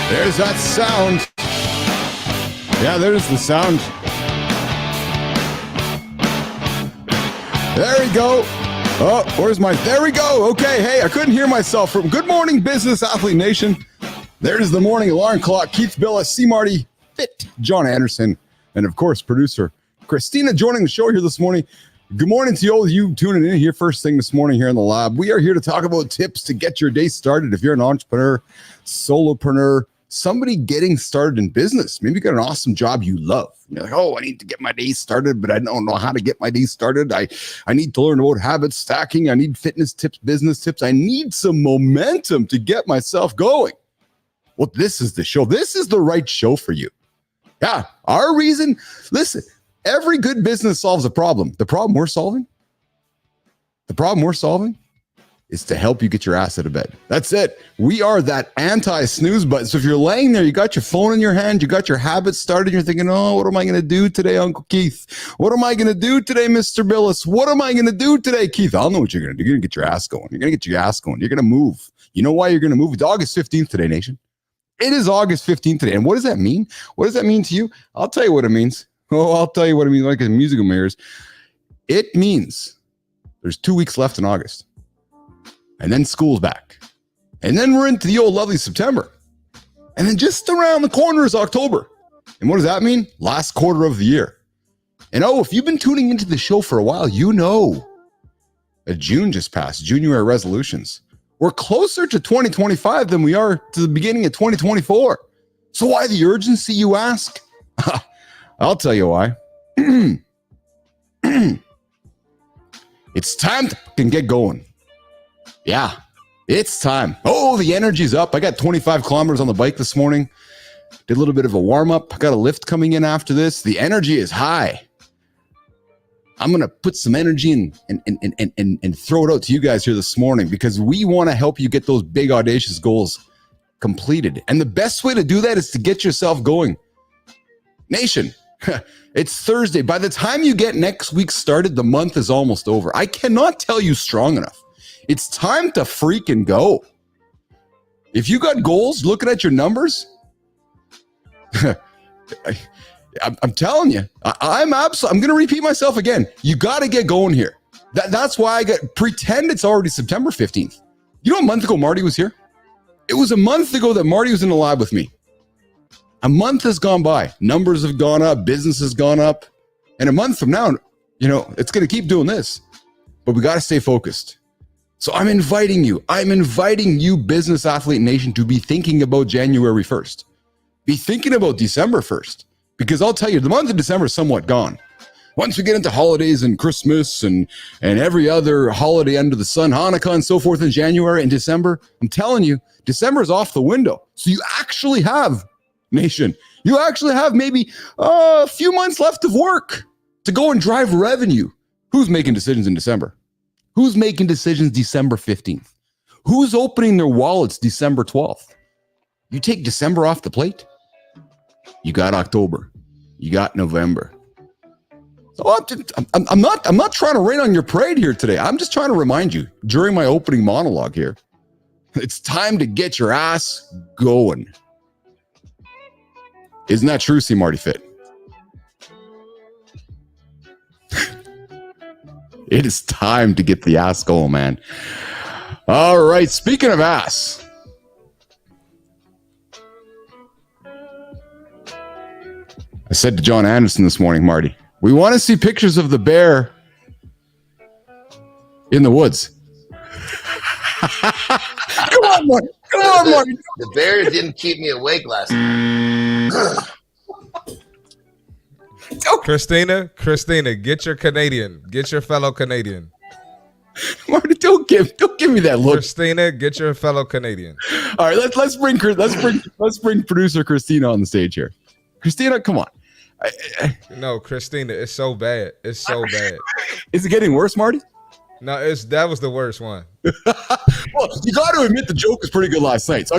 There's that sound. Yeah, there's the sound. There we go. Oh, where's my... There we go. Okay, hey, I couldn't hear myself. From Good Morning Business Athlete Nation. There's the morning alarm clock. Keith Bilous, C. Marty, Fit, John Anderson, and of course, producer Christina joining the show here this morning. Good morning to all of you tuning in here first thing this morning here in the lab. We are here to talk about tips to get your day started. If you're an entrepreneur, solopreneur, somebody getting started in business, maybe you got an awesome job you love. You're like, oh, I need to get my day started, but I don't know how to get my day started. I need to learn about habit stacking. I need fitness tips, business tips. I need some momentum to get myself going. Well, this is the show. This is the right show for you. Yeah, our reason, listen, every good business solves a problem. The problem we're solving is to help you get your ass out of bed. That's it. We are that anti-snooze button. So if you're laying there, you got your phone in your hand, you got your habits started, you're thinking, oh, what am I going to do today, Uncle Keith? What am I going to do today, Mr. Bilous? What am I going to do today, Keith? I'll know what you're going to do. You're going to get your ass going. You're going to get your ass going. You're going to move. You know why you're going to move? It's August 15th today, nation. It is August 15th today. And what does that mean? What does that mean to you? I'll tell you what it means. Oh, I'll tell you what it means, like a musical mirrors. It means there's 2 weeks left in August. And then school's back. And then we're into the old lovely September. And then just around the corner is October. And what does that mean? Last quarter of the year. And oh, if you've been tuning into the show for a while, you know that June just passed, January resolutions. We're closer to 2025 than we are to the beginning of 2024. So why the urgency, you ask? I'll tell you why. It's time to get going. Yeah, it's time. Oh, the energy's up. I got 25 kilometers on the bike this morning. Did a little bit of a warm-up. I got a lift coming in after this. The energy is high. I'm going to put some energy in and throw it out to you guys here this morning because we want to help you get those big, audacious goals completed. And the best way to do that is to get yourself going. Nation, it's Thursday. By the time you get next week started, the month is almost over. I cannot tell you strong enough. It's time to freaking go. If you got goals, looking at your numbers, I'm telling you, I'm going to repeat myself again. You got to get going here. That's why pretend it's already September 15th. You know, a month ago, Marty was here. It was a month ago that Marty was in the lab with me. A month has gone by. Numbers have gone up. Business has gone up. And a month from now, you know, it's going to keep doing this. But we got to stay focused. So I'm inviting you, Business Athlete Nation, to be thinking about January 1st. Be thinking about December 1st. Because I'll tell you, the month of December is somewhat gone. Once we get into holidays and Christmas and every other holiday under the sun, Hanukkah and so forth in January and December, I'm telling you, December is off the window. So you actually have, nation, you actually have maybe a few months left of work to go and drive revenue. Who's making decisions in December? Who's making decisions December 15th? Who's opening their wallets December 12th? You take December off the plate, you got October, you got November. So I'm not trying to rain on your parade here today. I'm just trying to remind you during my opening monologue here, it's time to get your ass going. Isn't that true, C. Marty Fit? It is time to get the ass going, man. All right, speaking of ass. I said to John Anderson this morning, Marty, we want to see pictures of the bear in the woods. Come on, Marty. Come on, Marty. The bear didn't keep me awake last night. Christina, get your fellow Canadian. Marty, don't give me that look. Christina, get your fellow Canadian. All right, let's bring producer Christina on the stage here. Christina, come on. No, Christina, it's so bad. It's so bad. Is it getting worse, Marty? No, that was the worst one. Well, you got to admit the joke was pretty good last night. So I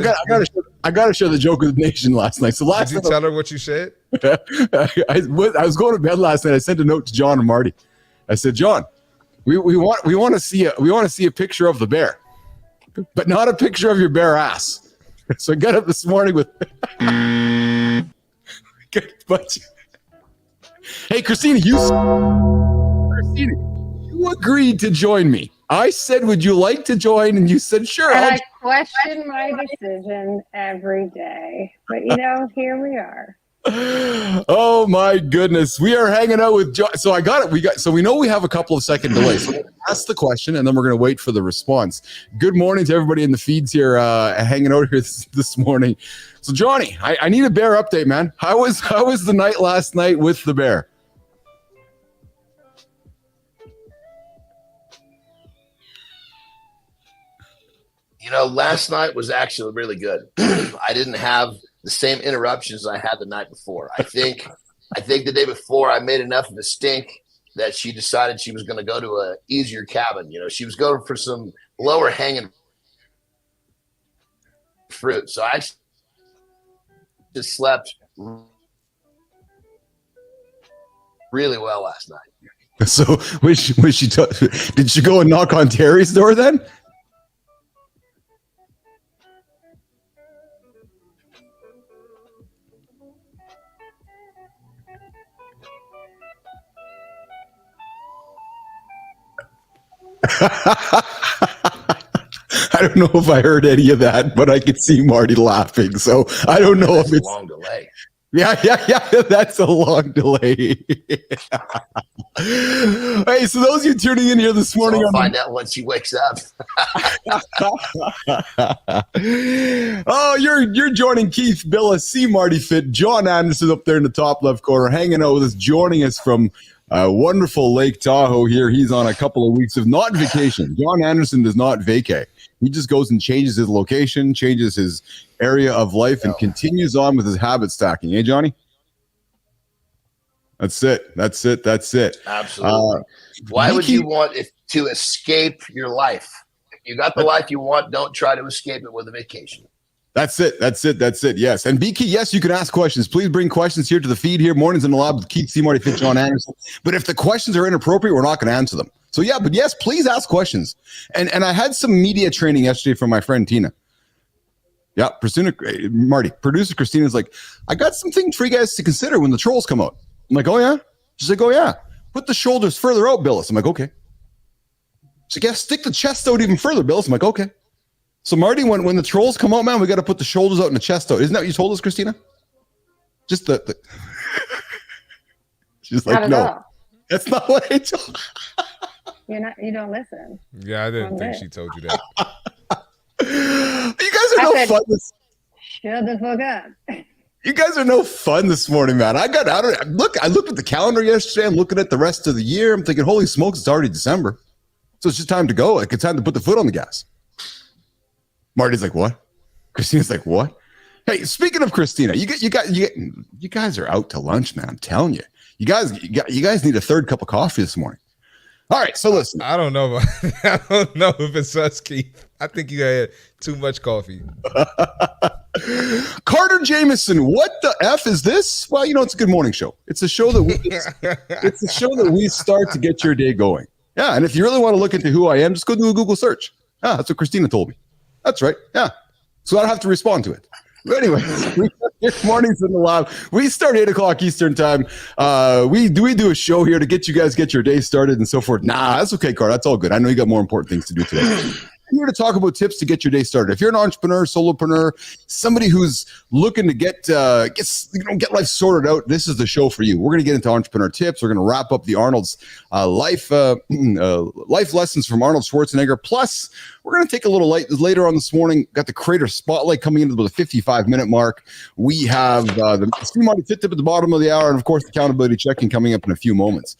got to share the joke with the nation last night. So did you tell her what you said? I was going to bed last night. I sent a note to John and Marty. I said, John, we want to see a picture of the bear, but not a picture of your bare ass. So I got up this morning with but hey, Christina, you agreed to join me. I said, would you like to join? And you said, sure. And I question my decision every day. But, here we are. Oh, my goodness. We are hanging out with John. So I got it. So we know we have a couple of second delays. So ask the question, and then we're going to wait for the response. Good morning to everybody in the feeds here, hanging out here this morning. So, Johnny, I need a bear update, man. How was the night last night with the bear? Last night was actually really good. I didn't have the same interruptions I had the night before. I think the day before I made enough of a stink that she decided she was going to go to a easier cabin. She was going for some lower hanging fruit. So I just slept really well last night. So did she go and knock on Terry's door then? I don't know if I heard any of that, but I could see Marty laughing. So I don't know if it's a long delay. Yeah. That's a long delay. Hey, so those of you tuning in here this morning, I'll find out once she wakes up. Oh, you're joining Keith, Bilous, C. Marty Fit, John Anderson up there in the top left corner, hanging out with us, joining us from wonderful Lake Tahoe here. He's on a couple of weeks of not vacation. John Anderson does not vacay. He just goes and changes his location, changes his area of life, and continues on with his habit stacking. Hey, Johnny? That's it. Absolutely. Why would you want to escape your life? If you got the life you want, don't try to escape it with a vacation. That's it. Yes. And BK, yes, you can ask questions. Please bring questions here to the feed here. Mornings in the Lab with Keith, C. Marty, Fit, John Anderson. But if the questions are inappropriate, we're not going to answer them. So yeah, but yes, please ask questions. And I had some media training yesterday from my friend Tina. Yeah, producer Christina's like, I got some things for you guys to consider when the trolls come out. I'm like, oh yeah? She's like, oh yeah. Put the shoulders further out, Bilous. I'm like, okay. She's like, yeah, stick the chest out even further, Bilous. I'm like, okay. So Marty, when the trolls come out, man, we got to put the shoulders out and the chest out. Isn't that what you told us, Christina? Just the She's like, no, that's not what I told. You don't listen. Yeah, I didn't think she told you that. You guys are fun. Shut the fuck up. You guys are no fun this morning, man. I looked at the calendar yesterday. I'm looking at the rest of the year. I'm thinking, holy smokes, it's already December. So it's just time to go. Like, it's time to put the foot on the gas. Marty's like, what? Christina's like, what? Hey, speaking of Christina, you guys are out to lunch, man. I'm telling you. You guys need a third cup of coffee this morning. All right, so listen. I don't know. I don't know if it's us, Keith. I think you had too much coffee. Carter Jameson, what the F is this? Well, it's a good morning show. It's a show that we start to get your day going. Yeah, and if you really want to look into who I am, just go do a Google search. Yeah, that's what Christina told me. That's right. Yeah. So I don't have to respond to it. But anyway, mornings in the Lab. We start 8 o'clock Eastern time. We do a show here to get your day started and so forth. Nah, that's okay, Carter. That's all good. I know you got more important things to do today. I'm here to talk about tips to get your day started. If you're an entrepreneur, solopreneur, somebody who's looking to get life sorted out, this is the show for you. We're going to get into entrepreneur tips. We're going to wrap up the Arnold's life lessons from Arnold Schwarzenegger. Plus, we're going to take a little later on this morning. Got the creator spotlight coming into the 55-minute mark. We have the Marty Fit Tip at the bottom of the hour, and of course, accountability checking coming up in a few moments.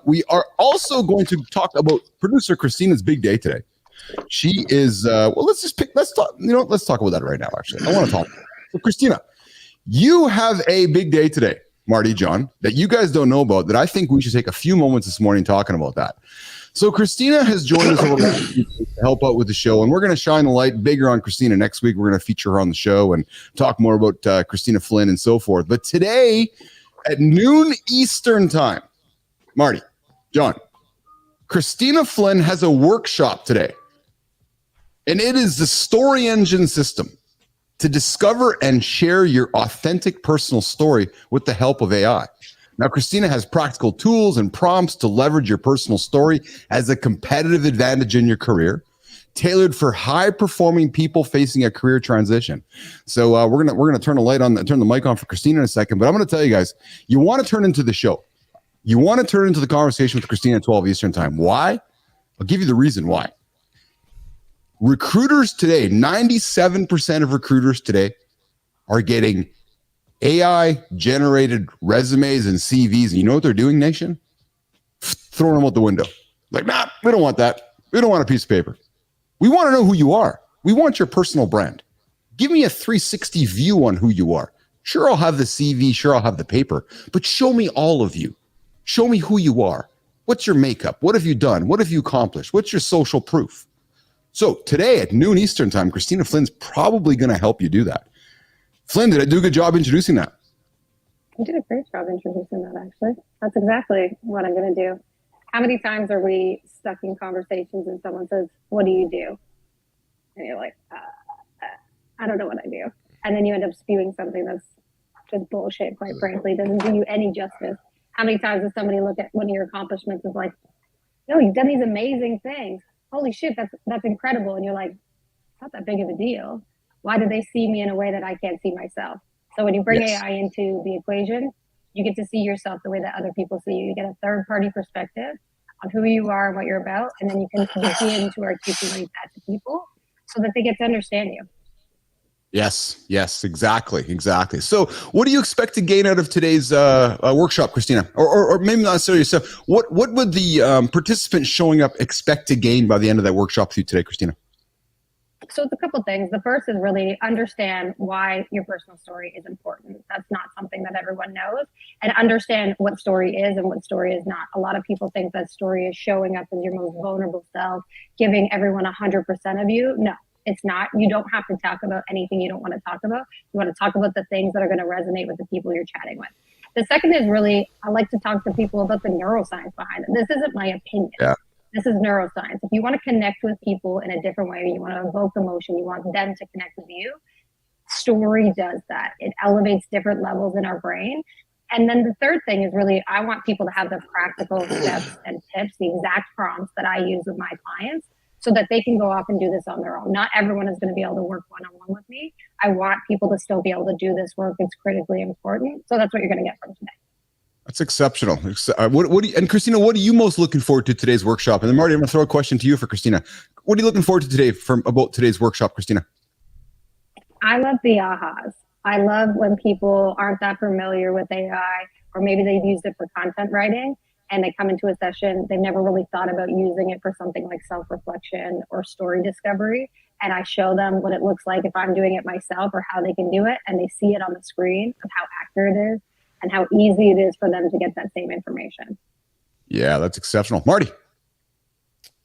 We are also going to talk about producer Christina's big day today. She is let's talk about that right now. Actually, I want to talk. So, Christina, you have a big day today, Marty, John, that you guys don't know about. That I think we should take a few moments this morning talking about that. So, Christina has joined us to help out with the show, and we're going to shine the light bigger on Christina next week. We're going to feature her on the show and talk more about Christina Flynn and so forth. But today, at noon Eastern time, Marty, John, Christina Flynn has a workshop today. And it is the story engine system. to discover and share your authentic personal story with the help of AI. Now, Christina has practical tools and prompts to leverage your personal story as a competitive advantage in your career, tailored for high-performing people facing a career transition. So we're gonna turn the mic on for Christina in a second. But I'm gonna tell you guys, you want to turn into the show. You want to turn into the conversation with Christina at 12 Eastern time. Why? I'll give you the reason why. Recruiters today, 97% of recruiters today are getting AI generated resumes and CVs. And you know what they're doing, Nation? Throwing them out the window. Like, nah, we don't want that. We don't want a piece of paper. We want to know who you are. We want your personal brand. Give me a 360 view on who you are. Sure, I'll have the CV. Sure, I'll have the paper. But show me all of you. Show me who you are. What's your makeup? What have you done? What have you accomplished? What's your social proof? So today at noon Eastern time, Christina Flynn's probably going to help you do that. Flynn, did I do a good job introducing that? You did a great job introducing that, actually. That's exactly what I'm going to do. How many times are we stuck in conversations and someone says, what do you do? And you're like, I don't know what I do. And then you end up spewing something that's just bullshit, quite frankly. Doesn't do you any justice. How many times does somebody look at one of your accomplishments and is like, no, you've done these amazing things. Holy shit, that's incredible. And you're like, it's not that big of a deal. Why do they see me in a way that I can't see myself? So when you bring AI into the equation, you get to see yourself the way that other people see you. You get a third party perspective on who you are and what you're about. And then you can begin to articulate that to people so that they get to understand you. Yes, exactly. So what do you expect to gain out of today's workshop, Christina? Or maybe not necessarily yourself. What would the participants showing up expect to gain by the end of that workshop with you today, Christina? So it's a couple things. The first is really understand why your personal story is important. That's not something that everyone knows. And understand what story is and what story is not. A lot of people think that story is showing up as your most vulnerable self, giving everyone 100% of you. No, it's not. You don't have to talk about anything you don't want to talk about. You want to talk about the things that are going to resonate with the people you're chatting with. The second is really, I like to talk to people about the neuroscience behind it. This isn't my opinion. Yeah. This is neuroscience. If you want to connect with people in a different way, you want to evoke emotion, you want them to connect with you, story does that. It elevates different levels in our brain. And then the third thing is really, I want people to have the practical steps and tips, the exact prompts that I use with my clients so that they can go off and do this on their own. Not everyone is going to be able to work one-on-one with me. I want people to still be able to do this work. It's critically important. So that's what you're going to get from today. That's exceptional. And Christina, what are you most looking forward to today's workshop? And then Marty, I'm going to throw a question to you for Christina. What are you looking forward to today about today's workshop, Christina? I love the ahas. I love when people aren't that familiar with AI, or maybe they've used it for content writing and they come into a session, they've never really thought about using it for something like self-reflection or story discovery. And I show them what it looks like if I'm doing it myself or how they can do it. And they see it on the screen of how accurate it is and how easy it is for them to get that same information. Yeah, that's exceptional. Marty.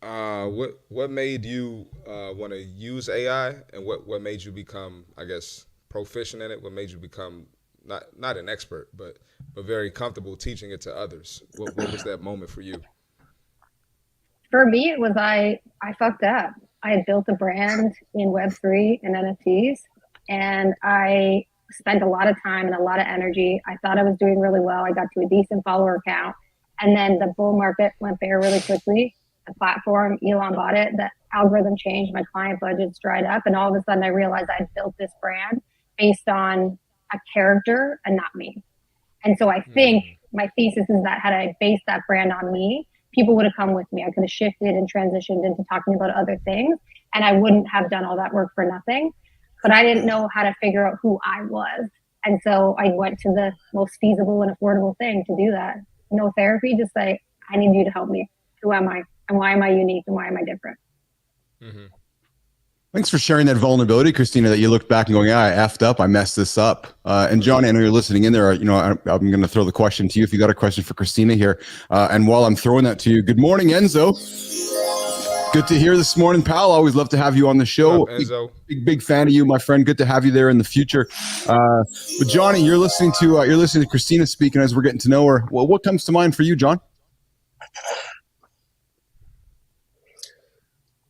What made you want to use AI, and what made you become, I guess, proficient in it? What made you become not an expert, but very comfortable teaching it to others? What was that moment for you? For me, it was I fucked up. I had built a brand in Web3 and NFTs, and I spent a lot of time and a lot of energy. I thought I was doing really well. I got to a decent follower count, and then the bull market went bare really quickly. The platform, Elon bought it, the algorithm changed, my client budgets dried up, and all of a sudden I realized I had built this brand based on a character and not me. And so I think my thesis is that had I based that brand on me, people would have come with me. I could have shifted and transitioned into talking about other things, and I wouldn't have done all that work for nothing. But I didn't know how to figure out who I was. And so I went to the most feasible and affordable thing to do that. No therapy, just say, I need you to help me. Who am I? And why am I unique? And why am I different? Mm-hmm. Thanks for sharing that vulnerability, Christina, that you looked back and going, yeah, I effed up. I messed this up. And John, I know you're listening in there. I'm going to throw the question to you if you got a question for Christina here. And while I'm throwing that to you, good morning, Enzo. Good to hear this morning, pal. Always love to have you on the show. Up, Enzo? Big fan of you, my friend. Good to have you there in the future. But Johnny, you're listening to Christina speaking as we're getting to know her. Well, what comes to mind for you, John?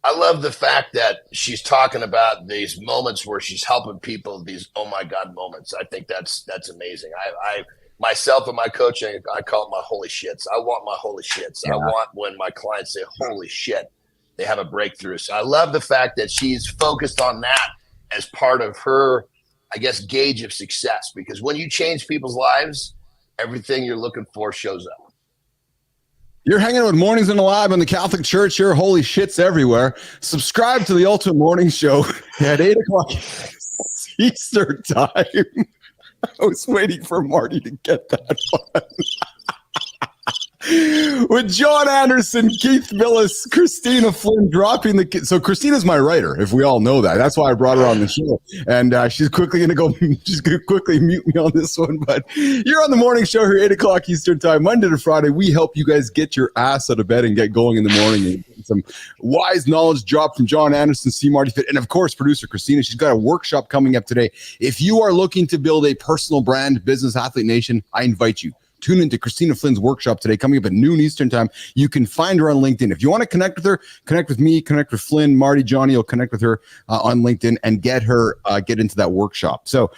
I I love the fact that she's talking about these moments where she's helping people, these oh my God moments. I think that's amazing. I myself and my coaching, I call it my holy shits. I want my holy shits. Yeah. I want when my clients say holy shit, they have a breakthrough. So I love the fact that she's focused on that as part of her, I guess, gauge of success. Because when you change people's lives, everything you're looking for shows up. You're hanging out with Mornings in the Lab in the Catholic Church here. Holy shits everywhere. Subscribe to the Ultimate Morning Show at 8 o'clock Eastern time. I was waiting for Marty to get that one. With John Anderson, Keith Bilous, Christina Flynn dropping the so Christina's my writer, if we all know that. That's why I brought her on the show. And she's quickly gonna quickly mute me on this one. But you're on the morning show here, 8 o'clock Eastern time, Monday to Friday. We help you guys get your ass out of bed and get going in the morning and get some wise knowledge drop from John Anderson, C. Marty Fit, and of course, producer Christina. She's got a workshop coming up today. If you are looking to build a personal brand, business, Athlete Nation, I invite you. Tune into Christina Flynn's workshop today, coming up at noon Eastern time. You can find her on LinkedIn. If you want to connect with her, connect with me, connect with Flynn, Marty, Johnny. You'll connect with her on LinkedIn and get her get into that workshop. So,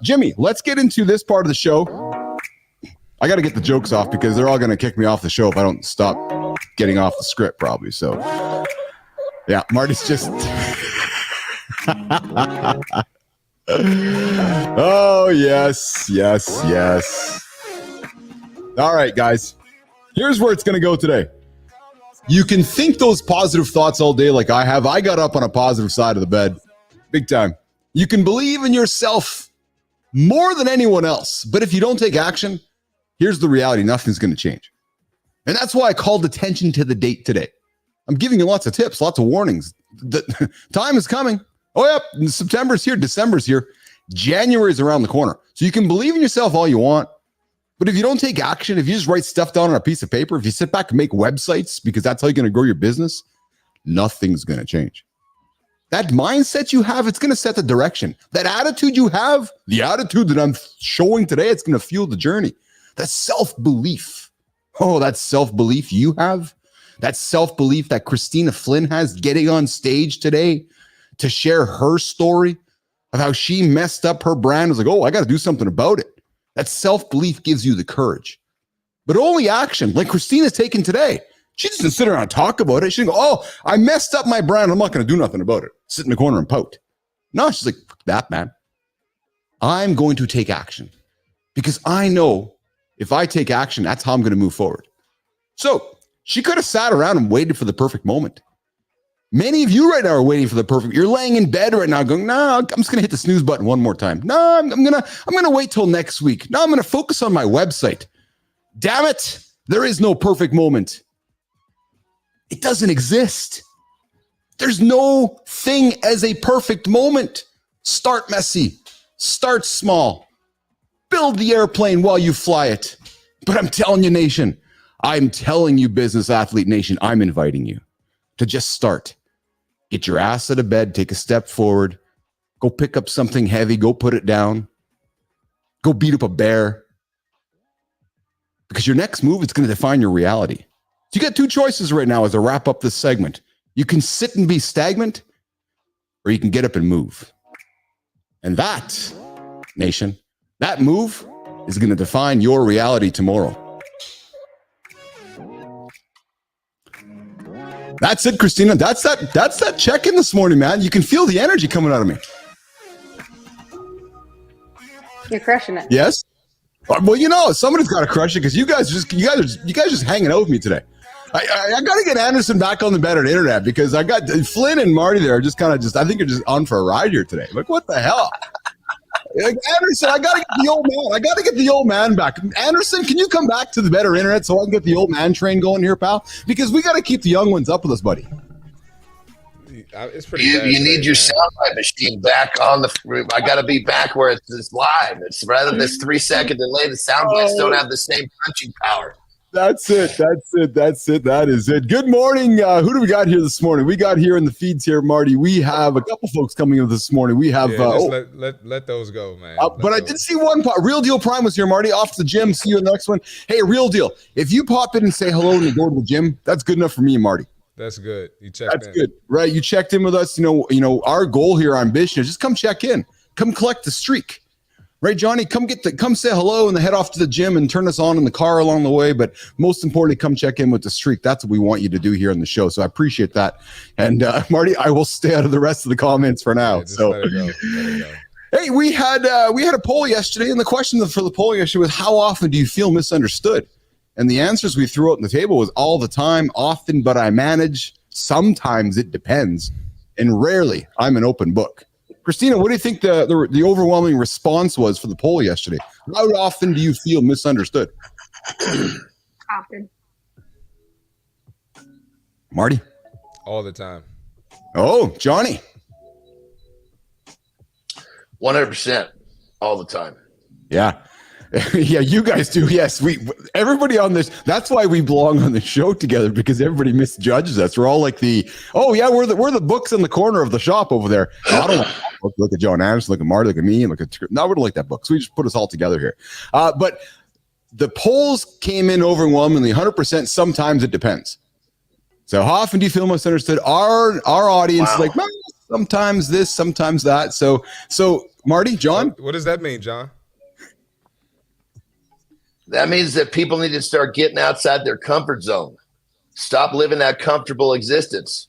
Jimmy, let's get into this part of the show. I got to get the jokes off because they're all going to kick me off the show if I don't stop getting off the script, probably. So, yeah, Marty's just. Oh, yes, yes, yes. All right, guys, here's where it's going to go today. You can think those positive thoughts all day like I have. I got up on a positive side of the bed, big time. You can believe in yourself more than anyone else. But if you don't take action, here's the reality. Nothing's going to change. And that's why I called attention to the date today. I'm giving you lots of tips, lots of warnings. The time is coming. Oh, yeah, September's here. December's here. January is around the corner. So you can believe in yourself all you want. But if you don't take action, if you just write stuff down on a piece of paper, if you sit back and make websites because that's how you're going to grow your business, nothing's going to change. That mindset you have, it's going to set the direction. That attitude you have, the attitude that I'm showing today, it's going to fuel the journey. That self-belief. Oh, that self-belief you have. That self-belief that Christina Flynn has getting on stage today to share her story of how she messed up her brand. It was like, oh, I got to do something about it. That self-belief gives you the courage, but only action like Christina's taken today. She doesn't sit around and talk about it. She doesn't go, oh, I messed up my brand. I'm not going to do nothing about it. Sit in the corner and pout. No, she's like, fuck that, man. I'm going to take action because I know if I take action, that's how I'm going to move forward. So she could have sat around and waited for the perfect moment. Many of you right now are waiting for the perfect. You're laying in bed right now going, no, I'm just going to hit the snooze button one more time. No, I'm going to wait till next week. No, I'm going to focus on my website. Damn it. There is no perfect moment. It doesn't exist. There's no thing as a perfect moment. Start messy. Start small. Build the airplane while you fly it. But I'm telling you, nation, I'm telling you, Business Athlete Nation, I'm inviting you to just start. Get your ass out of bed, take a step forward, go pick up something heavy, go put it down, go beat up a bear. Because your next move is going to define your reality. So you got two choices right now as I wrap up this segment. You can sit and be stagnant, or you can get up and move. And that, nation, that move is going to define your reality tomorrow. That's it, Christina. That's that check-in this morning, man. You can feel the energy coming out of me. You're crushing it. Yes. Well, you know, somebody's got to crush it because you guys are just hanging out with me today. I got to get Anderson back on the better internet because I got Flynn and Marty there. Just kind of I think you're just on for a ride here today. Like, what the hell? Like, Anderson, I got to get the old man. I got to get the old man back. Anderson, can you come back to the better internet so I can get the old man train going here, pal? Because we got to keep the young ones up with us, buddy. It's pretty you need your soundbite machine back on the. I got to be back where it's live. It's rather than this 3-second delay. The sound bites don't have the same punching power. That's it. That is it. Good morning. Who do we got here this morning? We got here in the feeds here, Marty. We have a couple folks coming in this morning. We have let those go, man. But I did see one. Real Deal Prime was here, Marty. Off to the gym. See you in the next one. Hey, Real Deal. If you pop in and say hello and you go to the gym, that's good enough for me and Marty. That's good. You checked That's in. good, right? You checked in with us. You know, our goal here, our ambition is just come check in, come collect the streak, right, Johnny? Come say hello and then head off to the gym and turn us on in the car along the way. But most importantly, come check in with the streak. That's what we want you to do here on the show. So I appreciate that. And Marty, I will stay out of the rest of the comments for now. Yeah, just let it go. Let it go. Hey, we had a poll yesterday, and the question for the poll yesterday was, how often do you feel misunderstood? And the answers we threw out on the table was all the time, often, but I manage, sometimes it depends, and rarely I'm an open book. Christina, what do you think the overwhelming response was for the poll yesterday? How often do you feel misunderstood? Often. Marty? All the time. Oh, Johnny? 100% all the time. Yeah. Yeah, you guys do. Yes, everybody on this. That's why we belong on the show together, because everybody misjudges us. We're all like we're the books in the corner of the shop over there. I don't look at John Anderson, look at Marty, look at me, and look at. No, we don't like that book. So we just put us all together here. But the polls came in overwhelmingly 100%. Sometimes it depends. So how often do you feel misunderstood? Our audience is like, sometimes this, sometimes that. So Marty, John, what does that mean, John? That means that people need to start getting outside their comfort zone. Stop living that comfortable existence.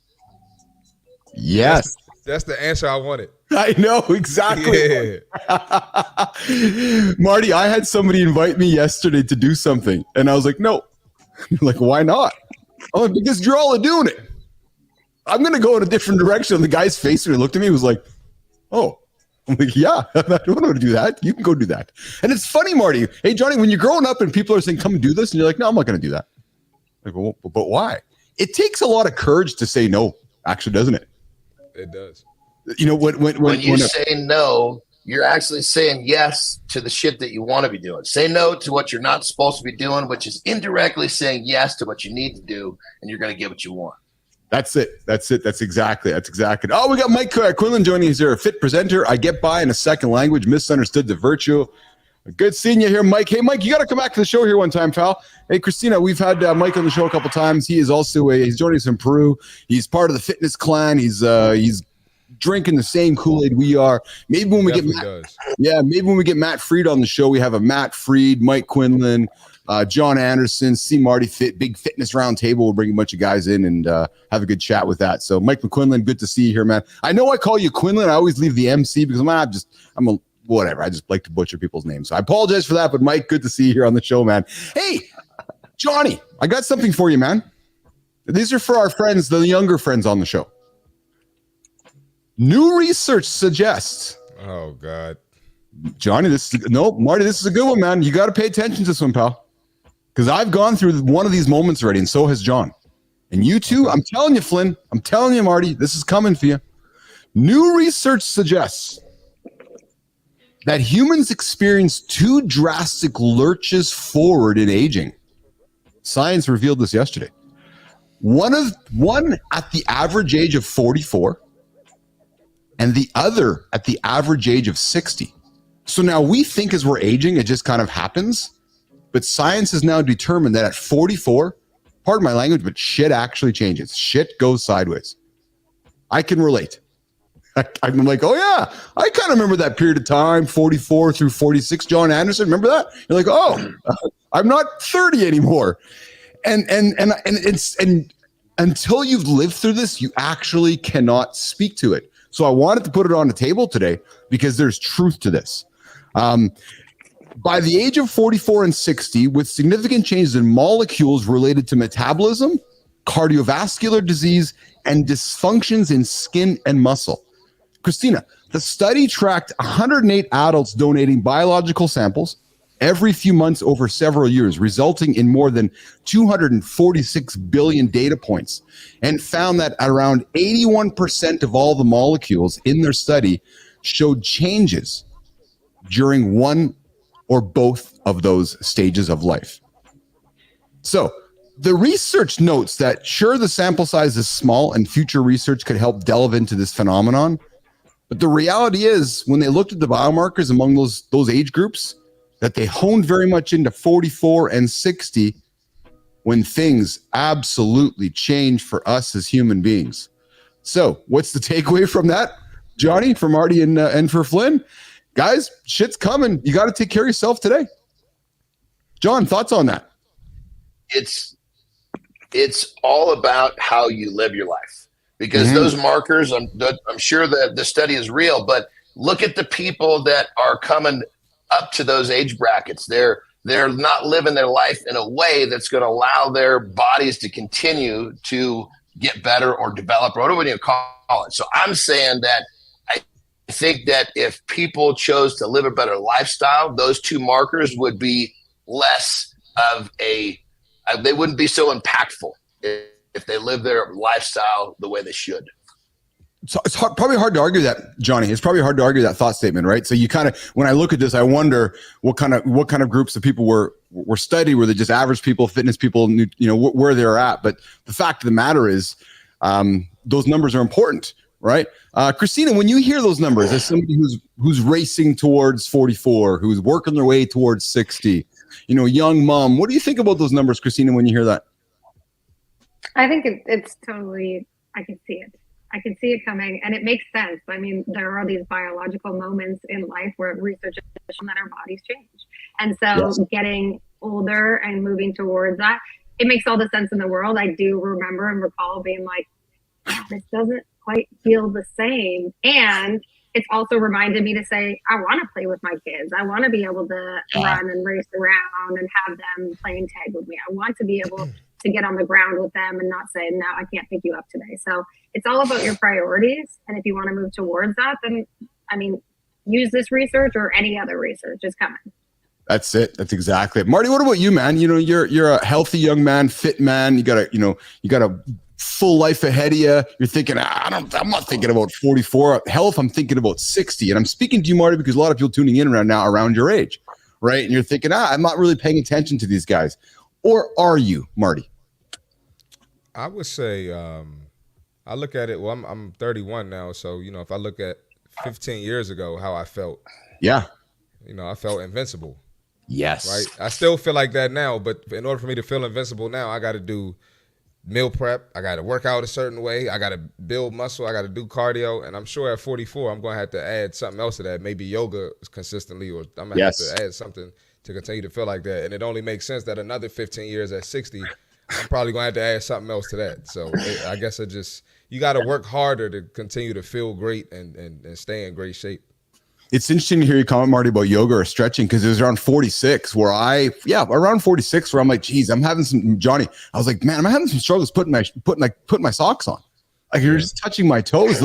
Yes. That's the answer I wanted. I know, exactly. Yeah. Marty, I had somebody invite me yesterday to do something, and I was like, no. Like, why not? Oh, because you're all doing it. I'm going to go in a different direction. And the guy's face, when he looked at me, was like, oh. I'm like, yeah, I don't want to do that. You can go do that. And it's funny, Marty. Hey, Johnny, when you're growing up and people are saying, come and do this, and you're like, no, I'm not going to do that. Like, well, but why? It takes a lot of courage to say no, actually, doesn't it? It does. You know, when you say no, you're actually saying yes to the shit that you want to be doing. Say no to what you're not supposed to be doing, which is indirectly saying yes to what you need to do, and you're going to get what you want. That's it. That's exactly. Oh, we got Mike Quinlan joining us here. A fit presenter. I get by in a second language. Misunderstood the virtue. Good seeing you here, Mike. Hey, Mike, you got to come back to the show here one time, pal. Hey, Christina, we've had Mike on the show a couple times. He is also he's joining us from Peru. He's part of the fitness clan. He's drinking the same Kool-Aid we are. Maybe when we get Matt Freed on the show, we have a Matt Freed, Mike Quinlan, John Anderson, C. Marty Fit, big fitness round table. We'll bring a bunch of guys in and have a good chat with that. So Mike McQuinlan, good to see you here, man. I know I call you Quinlan. I always leave the MC because whatever. I just like to butcher people's names. So I apologize for that, but Mike, good to see you here on the show, man. Hey, Johnny, I got something for you, man. These are for our friends, the younger friends on the show. New research suggests. Oh, God. Johnny, Marty, this is a good one, man. You got to pay attention to this one, pal. Because I've gone through one of these moments already, and so has John. And you too, I'm telling you, Flynn, I'm telling you, Marty, this is coming for you. New research suggests that humans experience two drastic lurches forward in aging. Science revealed this yesterday. One at the average age of 44, and the other at the average age of 60. So now we think as we're aging, it just kind of happens. But science has now determined that at 44, pardon my language, but shit actually changes. Shit goes sideways. I can relate. I'm like, oh yeah, I kind of remember that period of time, 44 through 46. John Anderson, remember that? You're like, oh, I'm not 30 anymore. And until you've lived through this, you actually cannot speak to it. So I wanted to put it on the table today because there's truth to this. By the age of 44 and 60, with significant changes in molecules related to metabolism, cardiovascular disease, and dysfunctions in skin and muscle. Christina, the study tracked 108 adults donating biological samples every few months over several years, resulting in more than 246 billion data points, and found that around 81% of all the molecules in their study showed changes during one or both of those stages of life. So the research notes that sure, the sample size is small and future research could help delve into this phenomenon. But the reality is when they looked at the biomarkers among those age groups, that they honed very much into 44 and 60, when things absolutely change for us as human beings. So what's the takeaway from that, Johnny, for Marty and for Flynn? Guys, shit's coming. You got to take care of yourself today. John, thoughts on that? It's all about how you live your life, because those markers, I'm sure that the study is real, but look at the people that are coming up to those age brackets. They're not living their life in a way that's going to allow their bodies to continue to get better or develop, or whatever you call it. So I'm saying that I think that if people chose to live a better lifestyle, those two markers would be less of they wouldn't be so impactful if they live their lifestyle the way they should. So it's probably hard to argue that, Johnny. It's probably hard to argue that thought statement, right? So you kind of, when I look at this, I wonder what kind of groups of people were studied. Were they just average people, fitness people, where they're at? But the fact of the matter is, those numbers are important, right? Christina, when you hear those numbers, as somebody who's racing towards 44, who's working their way towards 60, young mom, what do you think about those numbers, Christina, when you hear that? I think it's totally, I can see it. I can see it coming, and it makes sense. I mean, there are these biological moments in life where research has shown that our bodies change. And so getting older and moving towards that, it makes all the sense in the world. I do remember and recall being like, this doesn't quite feel the same. And it's also reminded me to say, I want to play with my kids. I want to be able to run and race around and have them playing tag with me. I want to be able to get on the ground with them and not say, no, I can't pick you up today. So it's all about your priorities. And if you want to move towards that, then, use this research or any other research is coming. That's it. That's exactly it. Marty, what about you, man? You're a healthy young man, fit man. You got a full life ahead of you. You're thinking, I'm not thinking about 44 health. I'm thinking about 60. And I'm speaking to you, Marty, because a lot of people tuning in around your age, right? And you're thinking, I'm not really paying attention to these guys. Or are you, Marty? I would say, I look at it, well, I'm 31 now. So, if I look at 15 years ago, how I felt. Yeah. I felt invincible. Yes. Right. I still feel like that now, but in order for me to feel invincible now, I got to do meal prep. I got to work out a certain way. I got to build muscle. I got to do cardio. And I'm sure at 44, I'm going to have to add something else to that. Maybe yoga consistently, or I'm going to have to add something to continue to feel like that. And it only makes sense that another 15 years at 60, I'm probably going to have to add something else to that. So I guess you got to work harder to continue to feel great and stay in great shape. It's interesting to hear you comment, Marty, about yoga or stretching, because it was around 46 around 46 where I'm like, geez, I'm having some, Johnny, I was like, man, I'm having some struggles putting my socks on. Like, you're just touching my toes,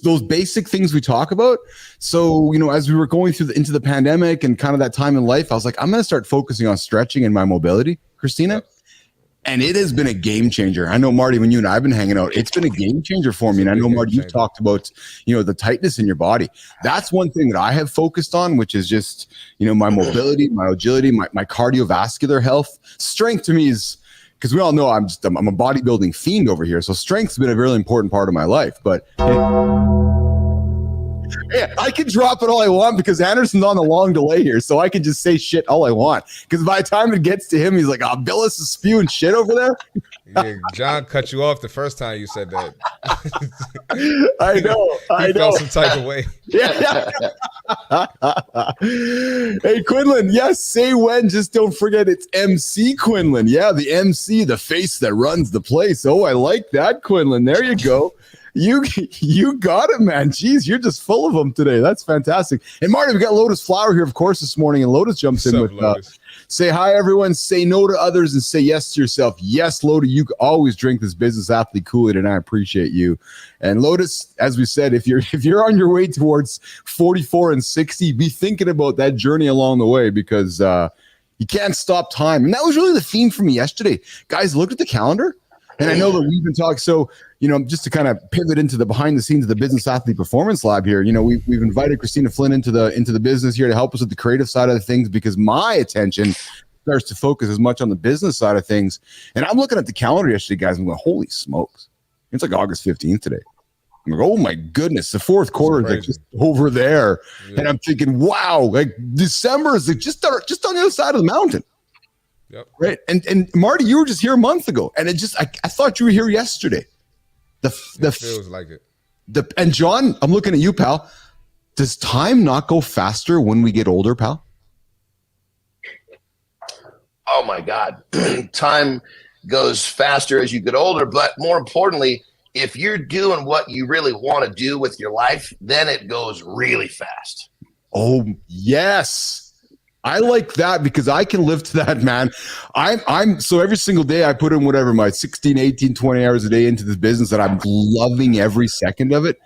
those basic things we talk about. So, as we were going into the pandemic and kind of that time in life, I was like, I'm going to start focusing on stretching and my mobility, Christina. And it has been a game changer. I know, Marty, when you and I have been hanging out, it's been a game changer for me. And I know, Marty, you've talked about, the tightness in your body. That's one thing that I have focused on, which is just, my mobility, my agility, my cardiovascular health. Strength to me is, because we all know I'm a bodybuilding fiend over here. So strength's been a really important part of my life. But yeah, I can drop it all I want because Anderson's on the long delay here, so I can just say shit all I want. Because by the time it gets to him, he's like, Bilous is spewing shit over there. Yeah, John cut you off the first time you said that. I know. He felt some type of way. Yeah. Hey, Quinlan, yes, say when. Just don't forget it's MC Quinlan. Yeah, the MC, the face that runs the place. Oh, I like that, Quinlan. There you go. You got it, man. Jeez, you're just full of them today. That's fantastic. And Marty, we got Lotus Flower here, of course, this morning, and Lotus jumps in with say hi, everyone. Say no to others and say yes to yourself. Yes, Lotus, you always drink this business athlete Kool-Aid, and I appreciate you. And Lotus, as we said, if you're on your way towards 44 and 60, be thinking about that journey along the way, because you can't stop time. And that was really the theme for me yesterday. Guys, look at the calendar. And I know that we've been talking, so, just to kind of pivot into the behind the scenes of the Business Athlete Performance Lab here, we've invited Christina Flynn into the business here to help us with the creative side of things, because my attention starts to focus as much on the business side of things. And I'm looking at the calendar yesterday, guys, and I'm going, holy smokes. It's like August 15th today. I'm like, oh my goodness, the fourth quarter is like just over there. Yeah. And I'm thinking, wow, like December is like just on the other side of the mountain. Yep. Right. And Marty, you were just here a month ago, and I thought you were here yesterday. It feels like it. And John, I'm looking at you, pal. Does time not go faster when we get older, pal? Oh my God. Time goes faster as you get older, but more importantly, if you're doing what you really want to do with your life, then it goes really fast. Oh, yes. I like that because I can live to that, man. I'm so every single day I put in whatever my 16, 18, 20 hours a day into this business that I'm loving every second of it.